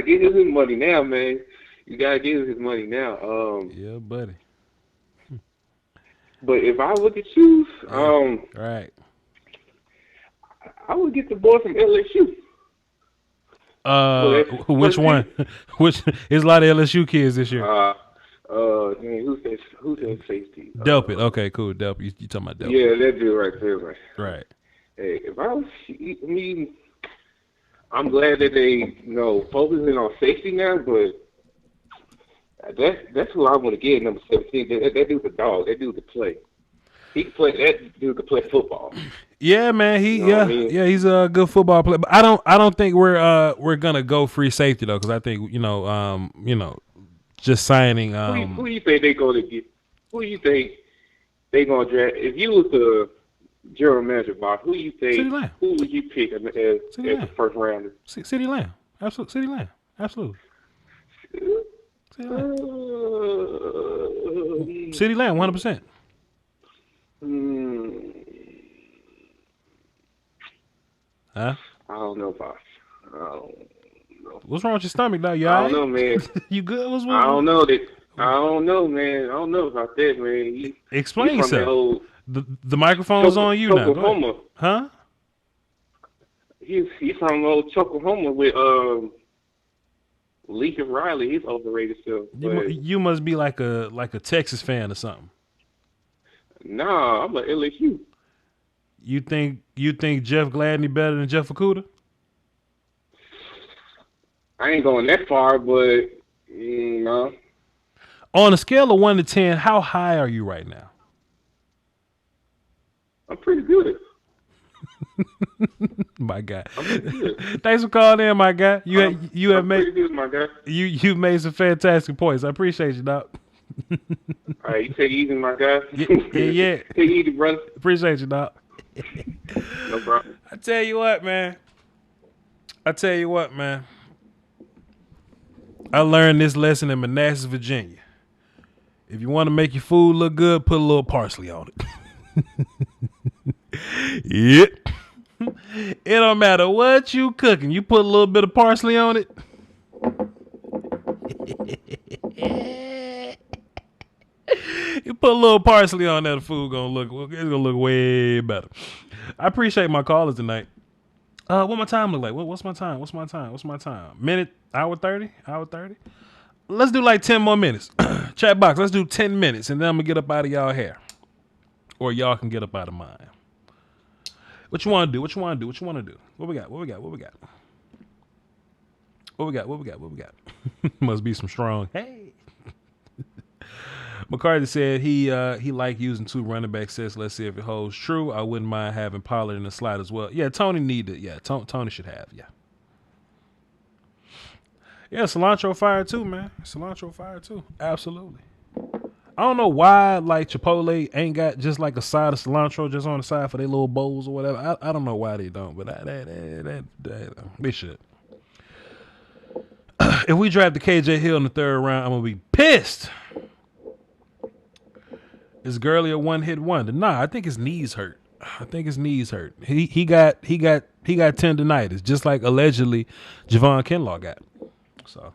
get his money now, man. You gotta get his money now. Yeah, buddy. But if I were to choose, right, I would get the boy from LSU. Which one? Which there's a lot of LSU kids this year. Who's in safety? Delpit. Okay, cool. Delpit. You talking about Delpit? Yeah, that dude right there, man. Right. Hey, I'm glad that they focusing on safety now, but that's who I want to get, number 17. That dude's a dog. That dude can play. That dude can play football. Yeah, man. He's a good football player. But I don't think we're gonna go free safety though, because I think just signing. Who do you think they gonna get? Who do you think they gonna draft? If you was the general manager, Bob, who you think? Who would you pick as the first rounder? CeeDee Lamb. Absolutely. CeeDee Lamb. Absolutely. CeeDee Lamb. 100%. Huh? I don't know, Boss. I don't know. What's wrong with your stomach, dog? You I don't know, man. You good? What's wrong? I don't know that. I don't know, man. I don't know about that, man. Explain yourself. The microphone's on you now. Oklahoma. Huh? He's from old Oklahoma with Lincoln Riley. He's overrated still. You must be like a Texas fan or something. Nah, I'm an LSU. You think Jeff Gladney better than Jeff Okudah? I ain't going that far, but On a scale of 1 to 10, how high are you right now? I'm pretty good. My guy. I'm pretty good. Thanks for calling in, my guy. You have made pretty good, my guy. You've made some fantastic points. I appreciate you, Doc. All right, you take it easy, my guy. Yeah. Take it easy, brother. Appreciate you, Doc. No problem. I tell you what, man. I learned this lesson in Manassas, Virginia. If you want to make your food look good, put a little parsley on it. Yep. It don't matter what you cooking. You put a little bit of parsley on it. You put a little parsley on that, the food it's gonna look way better. I appreciate my callers tonight. What my time look like? What's my time? Minute, hour 30? Let's do like 10 more minutes. Chat box, let's do 10 minutes, and then I'm gonna get up out of y'all hair. Or y'all can get up out of mine. What you wanna do? What we got? Must be some strong. Hey. McCarthy said he liked using 2 running back sets. Let's see if it holds true. I wouldn't mind having Pollard in the slot as well. Yeah, Tony needed. Yeah, Tony should have. Yeah. Yeah, cilantro fire too, man. Cilantro fire too. Absolutely. I don't know why like Chipotle ain't got just like a side of cilantro just on the side for their little bowls or whatever. I don't know why they don't, but they should. If we draft the KJ Hill in the third round, I'm gonna be pissed. Is Gurley a one-hit wonder? Nah, I think his knees hurt. He got tendonitis, just like allegedly Javon Kinlaw got. So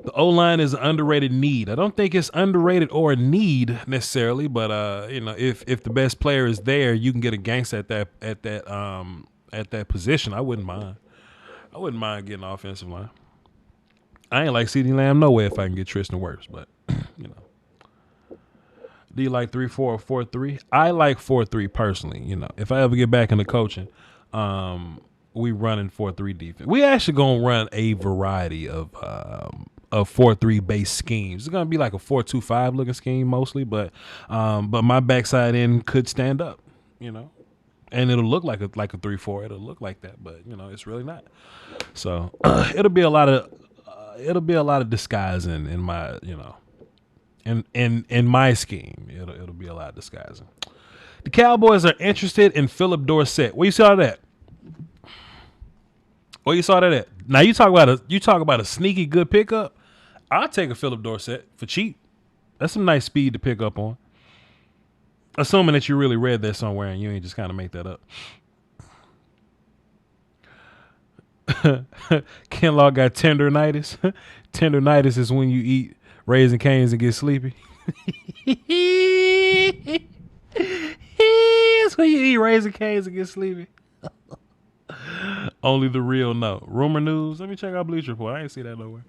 the O-line is an underrated need. I don't think it's underrated or a need necessarily, but if the best player is there, you can get a gangster at that position. I wouldn't mind. I wouldn't mind getting an offensive line. I ain't like CeeDee Lamb no way if I can get Tristan Wirfs, but Do you like 3-4 or 4-3? I like 4-3 personally. If I ever get back into coaching, we running 4-3 defense. We actually gonna run a variety of 4-3 based schemes. It's gonna be like a 4-2-5 looking scheme mostly, but my backside end could stand up, and it'll look like a 3-4. It'll look like that, but it's really not. So it'll be a lot of disguising in my in my scheme. It'll be a lot of disguising. The Cowboys are interested in Philip Dorsett. Where you saw that? Where you saw that at? Now you talk about a sneaky good pickup. I'll take a Philip Dorsett for cheap. That's some nice speed to pick up on. Assuming that you really read that somewhere and you ain't just kind of make that up. Kinlaw got tendonitis. Tendonitis is when you eat Raising Cane's and get sleepy. It's when you eat Raising Cane's and get sleepy. Only the real know. Rumor news. Let me check out Bleacher Report. I ain't see that nowhere.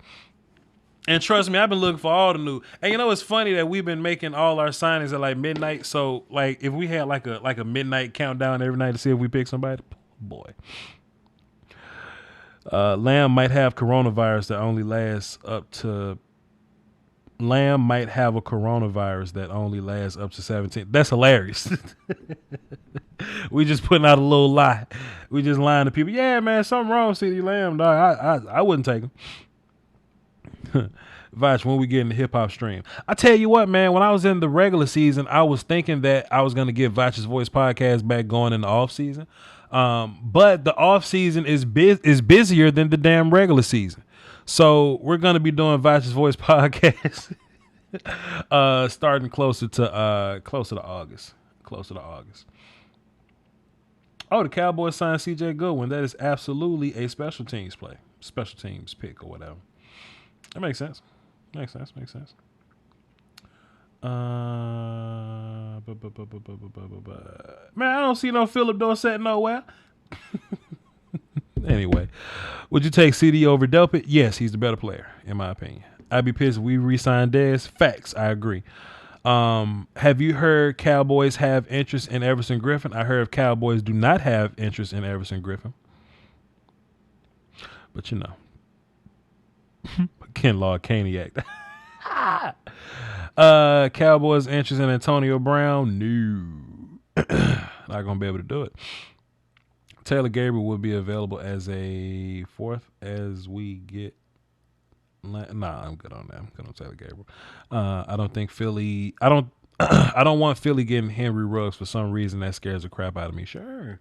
And trust me, I've been looking for all the news. And it's funny that we've been making all our signings at like midnight. So like if we had like a midnight countdown every night to see if we pick somebody, boy. Lamb might have coronavirus that only lasts up to. Lamb might have a coronavirus that only lasts up to 17. That's hilarious. We just putting out a little lie. We just lying to people. Yeah, man, something wrong with CeeDee Lamb, dog. I wouldn't take him. Voch, when we get in the hip hop stream. I tell you what, man, when I was in the regular season, I was thinking that I was going to get Voch's Voice podcast back going in the off season. But the off season is busier than the damn regular season. So we're going to be doing Voch's Voice podcast starting closer to August. Oh, the Cowboys signed CJ Goodwin. That is absolutely a special teams pick or whatever. That makes sense. Makes sense. Man, I don't see no Philip Dorsett nowhere. Anyway, would you take CD over Delpit? Yes, he's the better player, in my opinion. I'd be pissed if we re-signed Dez. Facts, I agree. Have you heard Cowboys have interest in Everson Griffin? I heard Cowboys do not have interest in Everson Griffin. But Kinlaw Caniac. Cowboys interest in Antonio Brown? No. Not going to be able to do it. Taylor Gabriel will be available as a fourth as we get. Nah, I'm good on that. I'm good on Taylor Gabriel. I don't think Philly. I don't want Philly getting Henry Ruggs for some reason. That scares the crap out of me. Sure,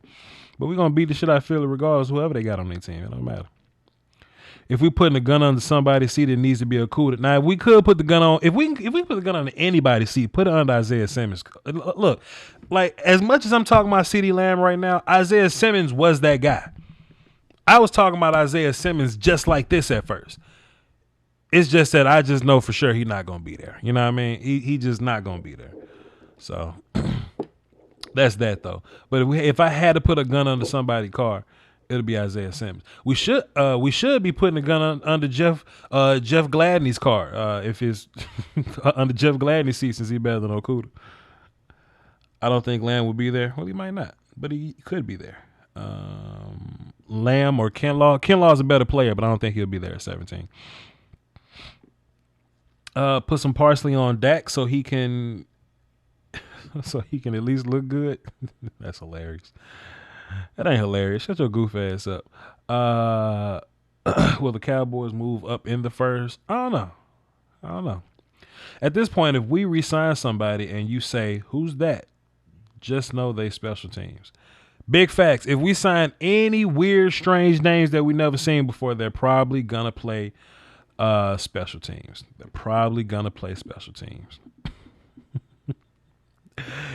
but we're gonna beat the shit out of Philly regardless. Whoever they got on their team, it don't matter. If we putting a gun under somebody's seat, it needs to be a coup. Now, if we could put the gun on, if we put the gun under anybody's seat, put it under Isaiah Simmons. Look, like as much as I'm talking about CeeDee Lamb right now, Isaiah Simmons was that guy. I was talking about Isaiah Simmons just like this at first. It's just that I just know for sure he's not gonna be there. You know what I mean? He just not gonna be there. So that's that though. But if I had to put a gun under somebody's car, it'll be Isaiah Simmons. We should be putting a gun under Jeff Gladney's car. If it's under Jeff Gladney's seat, since he's better than Okuda. I don't think Lamb will be there. Well, he might not, but he could be there. Lamb or Kinlaw. Kinlaw's a better player, but I don't think he'll be there at 17. Put some parsley on Dak so he can at least look good. That's hilarious. That ain't hilarious. Shut your goof ass up. Will the Cowboys move up in the first? I don't know. At this point, if we re-sign somebody and you say, who's that? Just know they special teams. Big facts. If we sign any weird, strange names that we never seen before, they're probably going to play special teams. They're probably going to play special teams.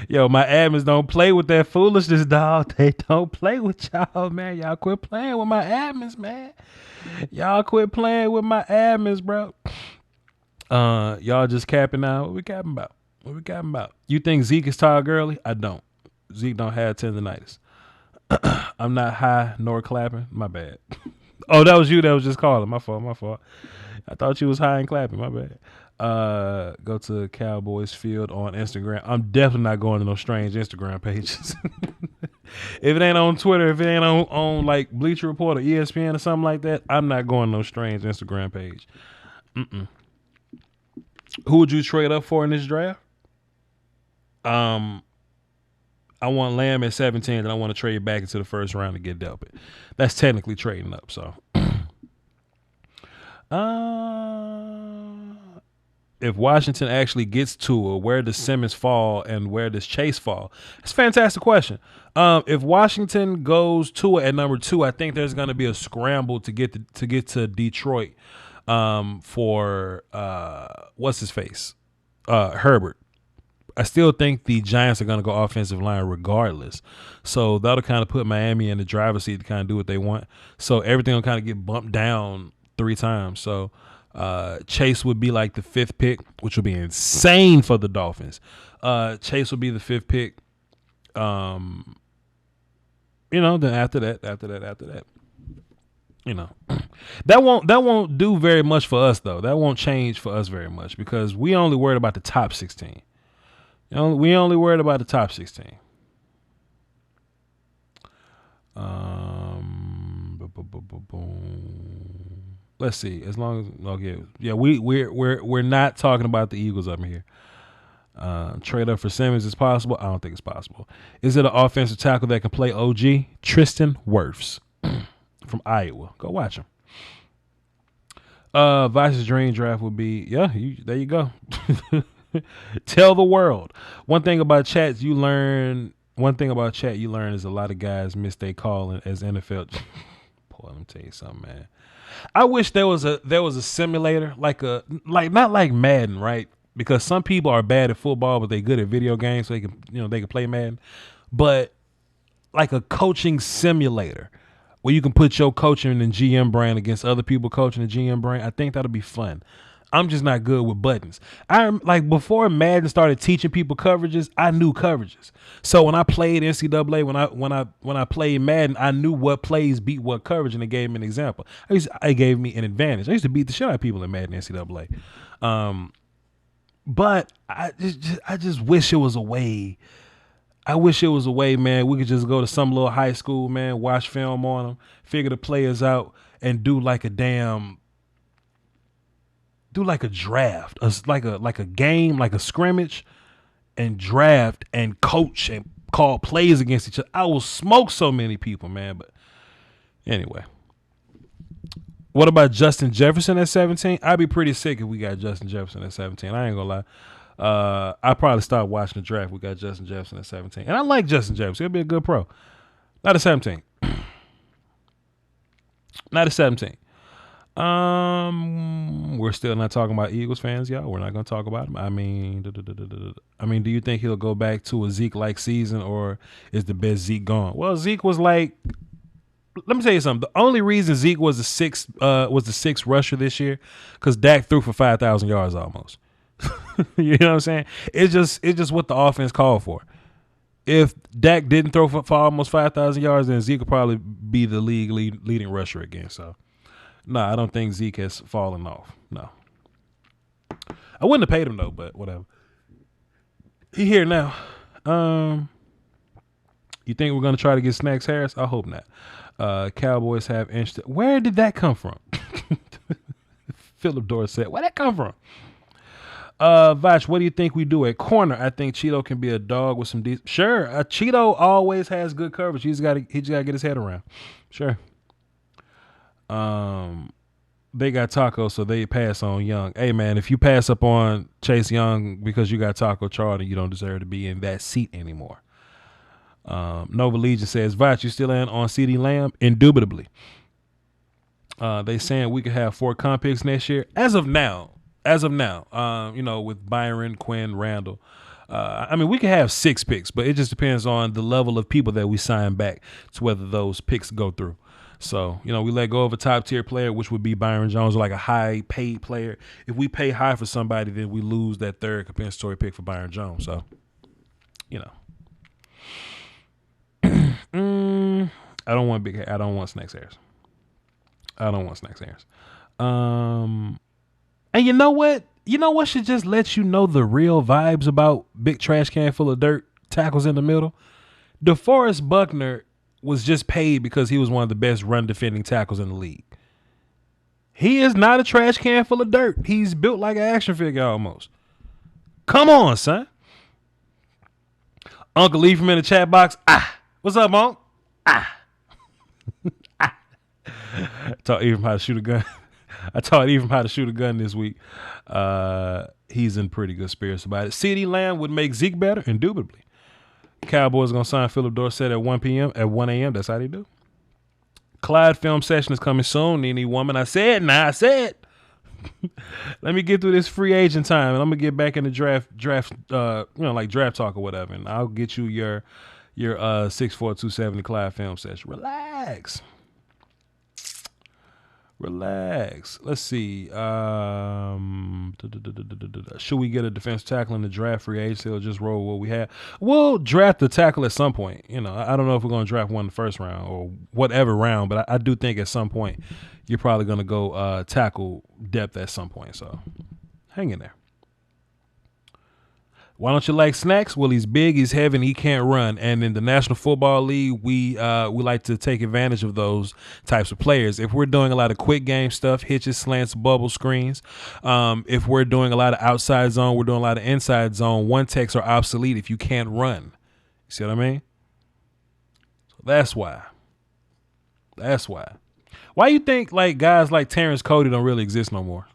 Yo, my admins don't play with that foolishness, dog. They don't play with y'all, man. Y'all quit playing with my admins, man. Y'all quit playing with my admins, bro. Y'all just capping out. What we capping about? What we capping about? You think Zeke is Todd Gurley? I don't. Zeke don't have tendonitis. I'm not high nor clapping. My bad. Oh, that was you that was just calling. My fault. I thought you was high and clapping. My bad. Go to Cowboys Field on Instagram. I'm definitely not going to no strange Instagram pages. If it ain't on Twitter, if it ain't on like Bleacher Report or ESPN or something like that, I'm not going to no strange Instagram page. Who would you trade up for in this draft? I want Lamb at 17, and I want to trade back into the first round to get Delpit. That's technically trading up. So, if Washington actually gets Tua, where does Simmons fall and where does Chase fall? That's a fantastic question. If Washington goes Tua at number 2, I think there's going to be a scramble to get to Detroit for what's his face, Herbert. I still think the Giants are going to go offensive line regardless. So that'll kind of put Miami in the driver's seat to kind of do what they want. So everything will kind of get bumped down 3 times. So Chase would be like the 5th pick, which would be insane for the Dolphins. Chase will be the 5th pick. Then after that. That won't do very much for us though. That won't change for us very much because we only worried about the top 16. We only worried about the top 16. Let's see. As long as we're not talking about the Eagles up here. Trade up for Simmons is possible. I don't think it's possible. Is it an offensive tackle that can play OG? Tristan Wirfs from Iowa. Go watch him. Vice's dream draft would be there you go. Tell the world. One thing about chat you learn is a lot of guys miss their call as NFL. Boy, let me tell you something, man. I wish there was a simulator like not like Madden, right? Because some people are bad at football, but they're good at video games, so they can play Madden. But like a coaching simulator where you can put your coaching and GM brain against other people coaching the GM brain. I think that'll be fun. I'm just not good with buttons. Before Madden started teaching people coverages, I knew coverages. So when I played NCAA, when I played Madden, I knew what plays beat what coverage, and it gave me an example. It gave me an advantage. I used to beat the shit out of people in Madden NCAA. But I just wish it was a way. I wish it was a way, man. We could just go to some little high school, man, watch film on them, figure the players out, and do like a draft, like a game, like a scrimmage, and draft and coach and call plays against each other. I will smoke so many people, man. But anyway, what about Justin Jefferson at 17? I'd be pretty sick if we got Justin Jefferson at 17. I ain't gonna lie. I probably start watching the draft. We got Justin Jefferson at 17, and I like Justin Jefferson. He'll be a good pro. Not at 17. Not at 17. We're still not talking about Eagles fans, y'all. We're not going to talk about him. I mean, do you think he'll go back to a Zeke-like season, or is the best Zeke gone? Well, Zeke was like, let me tell you something. The only reason Zeke was the sixth rusher this year because Dak threw for 5,000 yards almost. You know what I'm saying? It's just what the offense called for. If Dak didn't throw for almost 5,000 yards, then Zeke would probably be the league leading rusher again. So. No, I don't think Zeke has fallen off. No. I wouldn't have paid him, though, but whatever. He here now. You think we're going to try to get Snacks Harris? I hope not. Cowboys have interested. Where did that come from? Philip Dorsett. Where'd that come from? Voch, what do you think we do at corner? I think Cheeto can be a dog with some decent. Sure. Cheeto always has good coverage. He just got to get his head around. Sure. they got Taco, so they pass on Young. Hey, man, if you pass up on Chase Young because you got Taco Charlton, you don't deserve to be in that seat anymore. Nova Legion says, Voch, you still in on CeeDee Lamb? Indubitably. They saying we could have 4 comp picks next year. As of now, with Byron, Quinn, Randall. We could have 6 picks, but it just depends on the level of people that we sign back to whether those picks go through. So, we let go of a top tier player, which would be Byron Jones, or like a high paid player. If we pay high for somebody, then we lose that 3rd compensatory pick for Byron Jones. So, I don't want Snacks Harris. And you know what? You know what should just let you know the real vibes about big trash can full of dirt tackles in the middle? DeForest Buckner was just paid because he was one of the best run defending tackles in the league. He is not a trash can full of dirt. He's built like an action figure almost. Come on, son. Uncle Lee from in the chat box. What's up, Unc? Taught Ephraim how to shoot a gun. I taught Ephraim how to shoot a gun this week. He's in pretty good spirits about it. CeeDee Lamb would make Zeke better, indubitably. Cowboys going to sign Philip Dorsett at 1 p.m. At 1 a.m. That's how they do. Clyde film session is coming soon. Any woman. I said. Let me get through this free agent time, and I'm going to get back in the draft, like draft talk or whatever, and I'll get you your 6'4", 270 Clyde film session. Relax. Let's see. Should we get a defense tackle in the draft free agency or just roll what we have? We'll draft the tackle at some point. I don't know if we're going to draft one in the first round or whatever round, but I do think at some point you're probably going to go tackle depth at some point. So hang in there. Why don't you like Snacks? Well, he's big, he's heavy, and he can't run. And in the National Football League, we like to take advantage of those types of players. If we're doing a lot of quick game stuff, hitches, slants, bubble screens, if we're doing a lot of outside zone, we're doing a lot of inside zone, one techs are obsolete if you can't run. You see what I mean? So that's why. Why you think like guys like Terrence Cody don't really exist no more?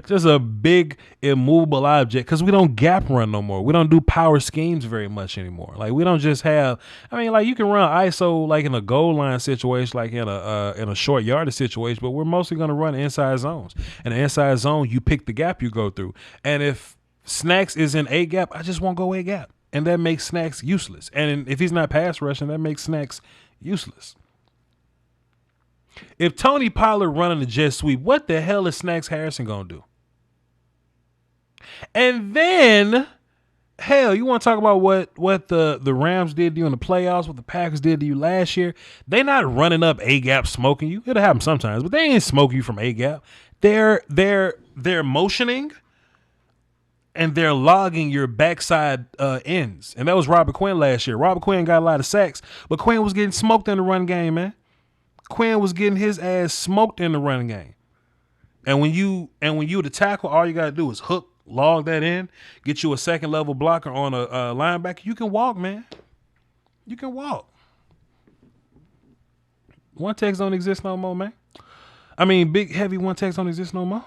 Just a big immovable object because we don't gap run no more. We don't do power schemes very much anymore. Like we don't just have. You can run ISO like in a goal line situation, like in a short yardage situation, but we're mostly going to run inside zones. And the inside zone, you pick the gap you go through. And if Snacks is in A gap, I just won't go A gap, and that makes Snacks useless. And if he's not pass rushing, that makes Snacks useless. If Tony Pollard running the jet sweep, what the hell is Snacks Harrison going to do? And then, hell, you want to talk about what the Rams did to you in the playoffs, what the Packers did to you last year? They not running up A-gap smoking you. It'll happen sometimes, but they ain't smoking you from A-gap. They're motioning and they're logging your backside ends. And that was Robert Quinn last year. Robert Quinn got a lot of sacks, but Quinn was getting smoked in the run game, man. Quinn was getting his ass smoked in the running game. And when you the tackle, all you got to do is hook, log that in, get you a second level blocker on a linebacker. You can walk, man. You can walk. One techs don't exist no more, man. Big, heavy one techs don't exist no more.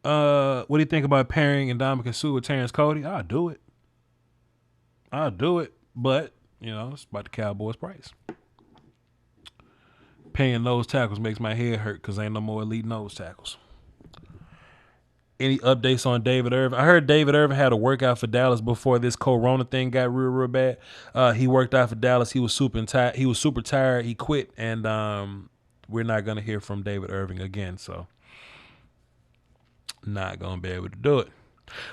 What do you think about pairing Ndamukong Suh with Terrence Cody? I'll do it. But, it's about the Cowboys' price. Paying nose tackles makes my head hurt because ain't no more elite nose tackles. Any updates on David Irvin? I heard David Irvin had a workout for Dallas before this Corona thing got real bad. He worked out for Dallas. He was super tired. He quit, and we're not going to hear from David Irvin again. So, not going to be able to do it.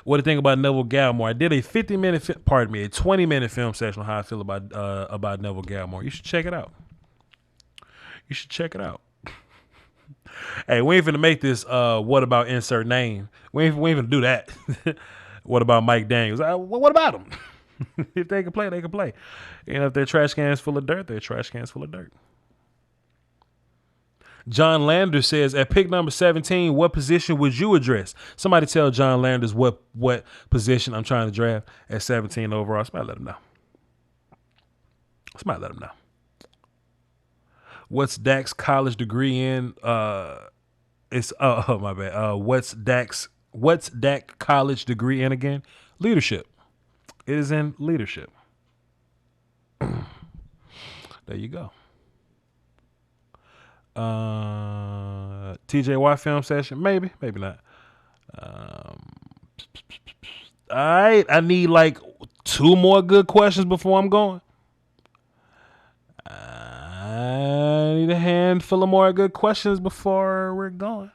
What do you think about Neville Gallimore? I did a 20-minute film session on how I feel about Neville Gallimore. You should check it out. Hey, we ain't finna make this what about insert name. We ain't finna do that. What about Mike Daniels? What about him? If they can play, they can play. If their trash cans full of dirt, they're trash cans full of dirt. John Landers says, at pick number 17, what position would you address? Somebody tell John Landers what position I'm trying to draft at 17 overall. Somebody let him know. What's Dak's college degree in? It's my bad. What's Dak college degree in again? Leadership. It is in leadership. There you go. TJY film session, maybe not. All right, I need like 2 more good questions before I'm going. I need a handful of more good questions before we're going.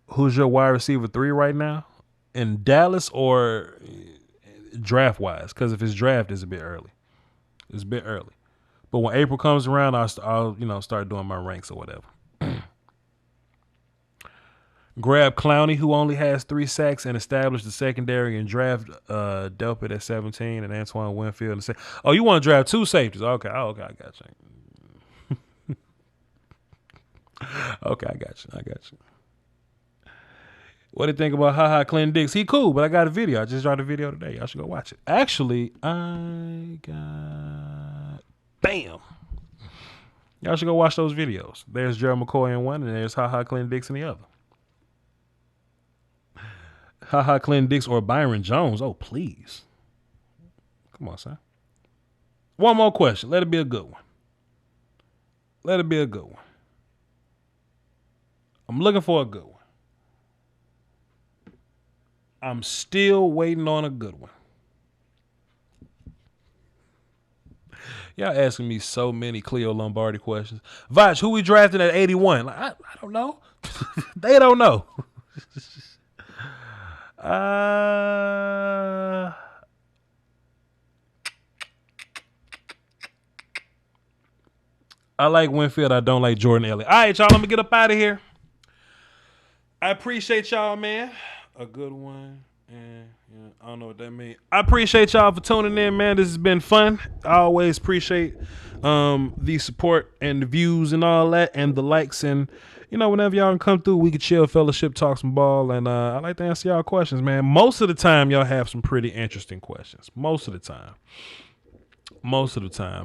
Who's your wide receiver 3 right now in Dallas or draft wise? Because if it's draft, it's a bit early. It's a bit early. But when April comes around, I'll start doing my ranks or whatever. Grab Clowney, who only has 3 sacks, and establish the secondary and draft Delpit at 17 and Antoine Winfield. Oh, you want to draft 2 safeties? Okay. I got you. Okay, I got you. What do you think about Ha Clint Dix? He cool, but I got a video. I just dropped a video today. Y'all should go watch it. Actually, I got... Bam! Y'all should go watch those videos. There's Gerald McCoy in one, and there's Ha Clint Dix in the other. Ha Clint Dix or Byron Jones. Oh, please. Come on, son. One more question. Let it be a good one. I'm looking for a good one. I'm still waiting on a good one. Y'all asking me so many Cleo Lombardi questions. Voch, who we drafting at 81? Like, I don't know. They don't know. I like Winfield. I don't like Jordan Elliott. All right, y'all. Let me get up out of here. I appreciate y'all, man. A good one. And I don't know what that means. I appreciate y'all for tuning in, man. This has been fun. I always appreciate the support and the views and all that and the likes. And, whenever y'all can come through, we can chill, fellowship, talk some ball. And I like to answer y'all questions, man. Most of the time, y'all have some pretty interesting questions. Most of the time.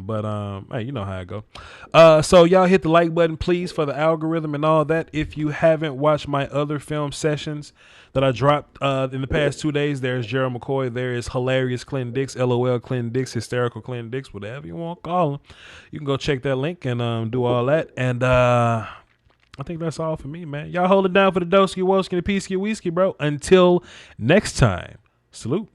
But hey, you know how it go. So y'all hit the like button, please, for the algorithm and all that. If you haven't watched my other film sessions that I dropped in the past 2 days, there's Gerald McCoy, there is Hilarious Clint Dix, LOL Clint Dix, Hysterical Clint Dix, whatever you want to call him. You can go check that link and do all that. And I think that's all for me, man. Y'all hold it down for the Doski Woski and the Peasky Whiskey, bro. Until next time, salute.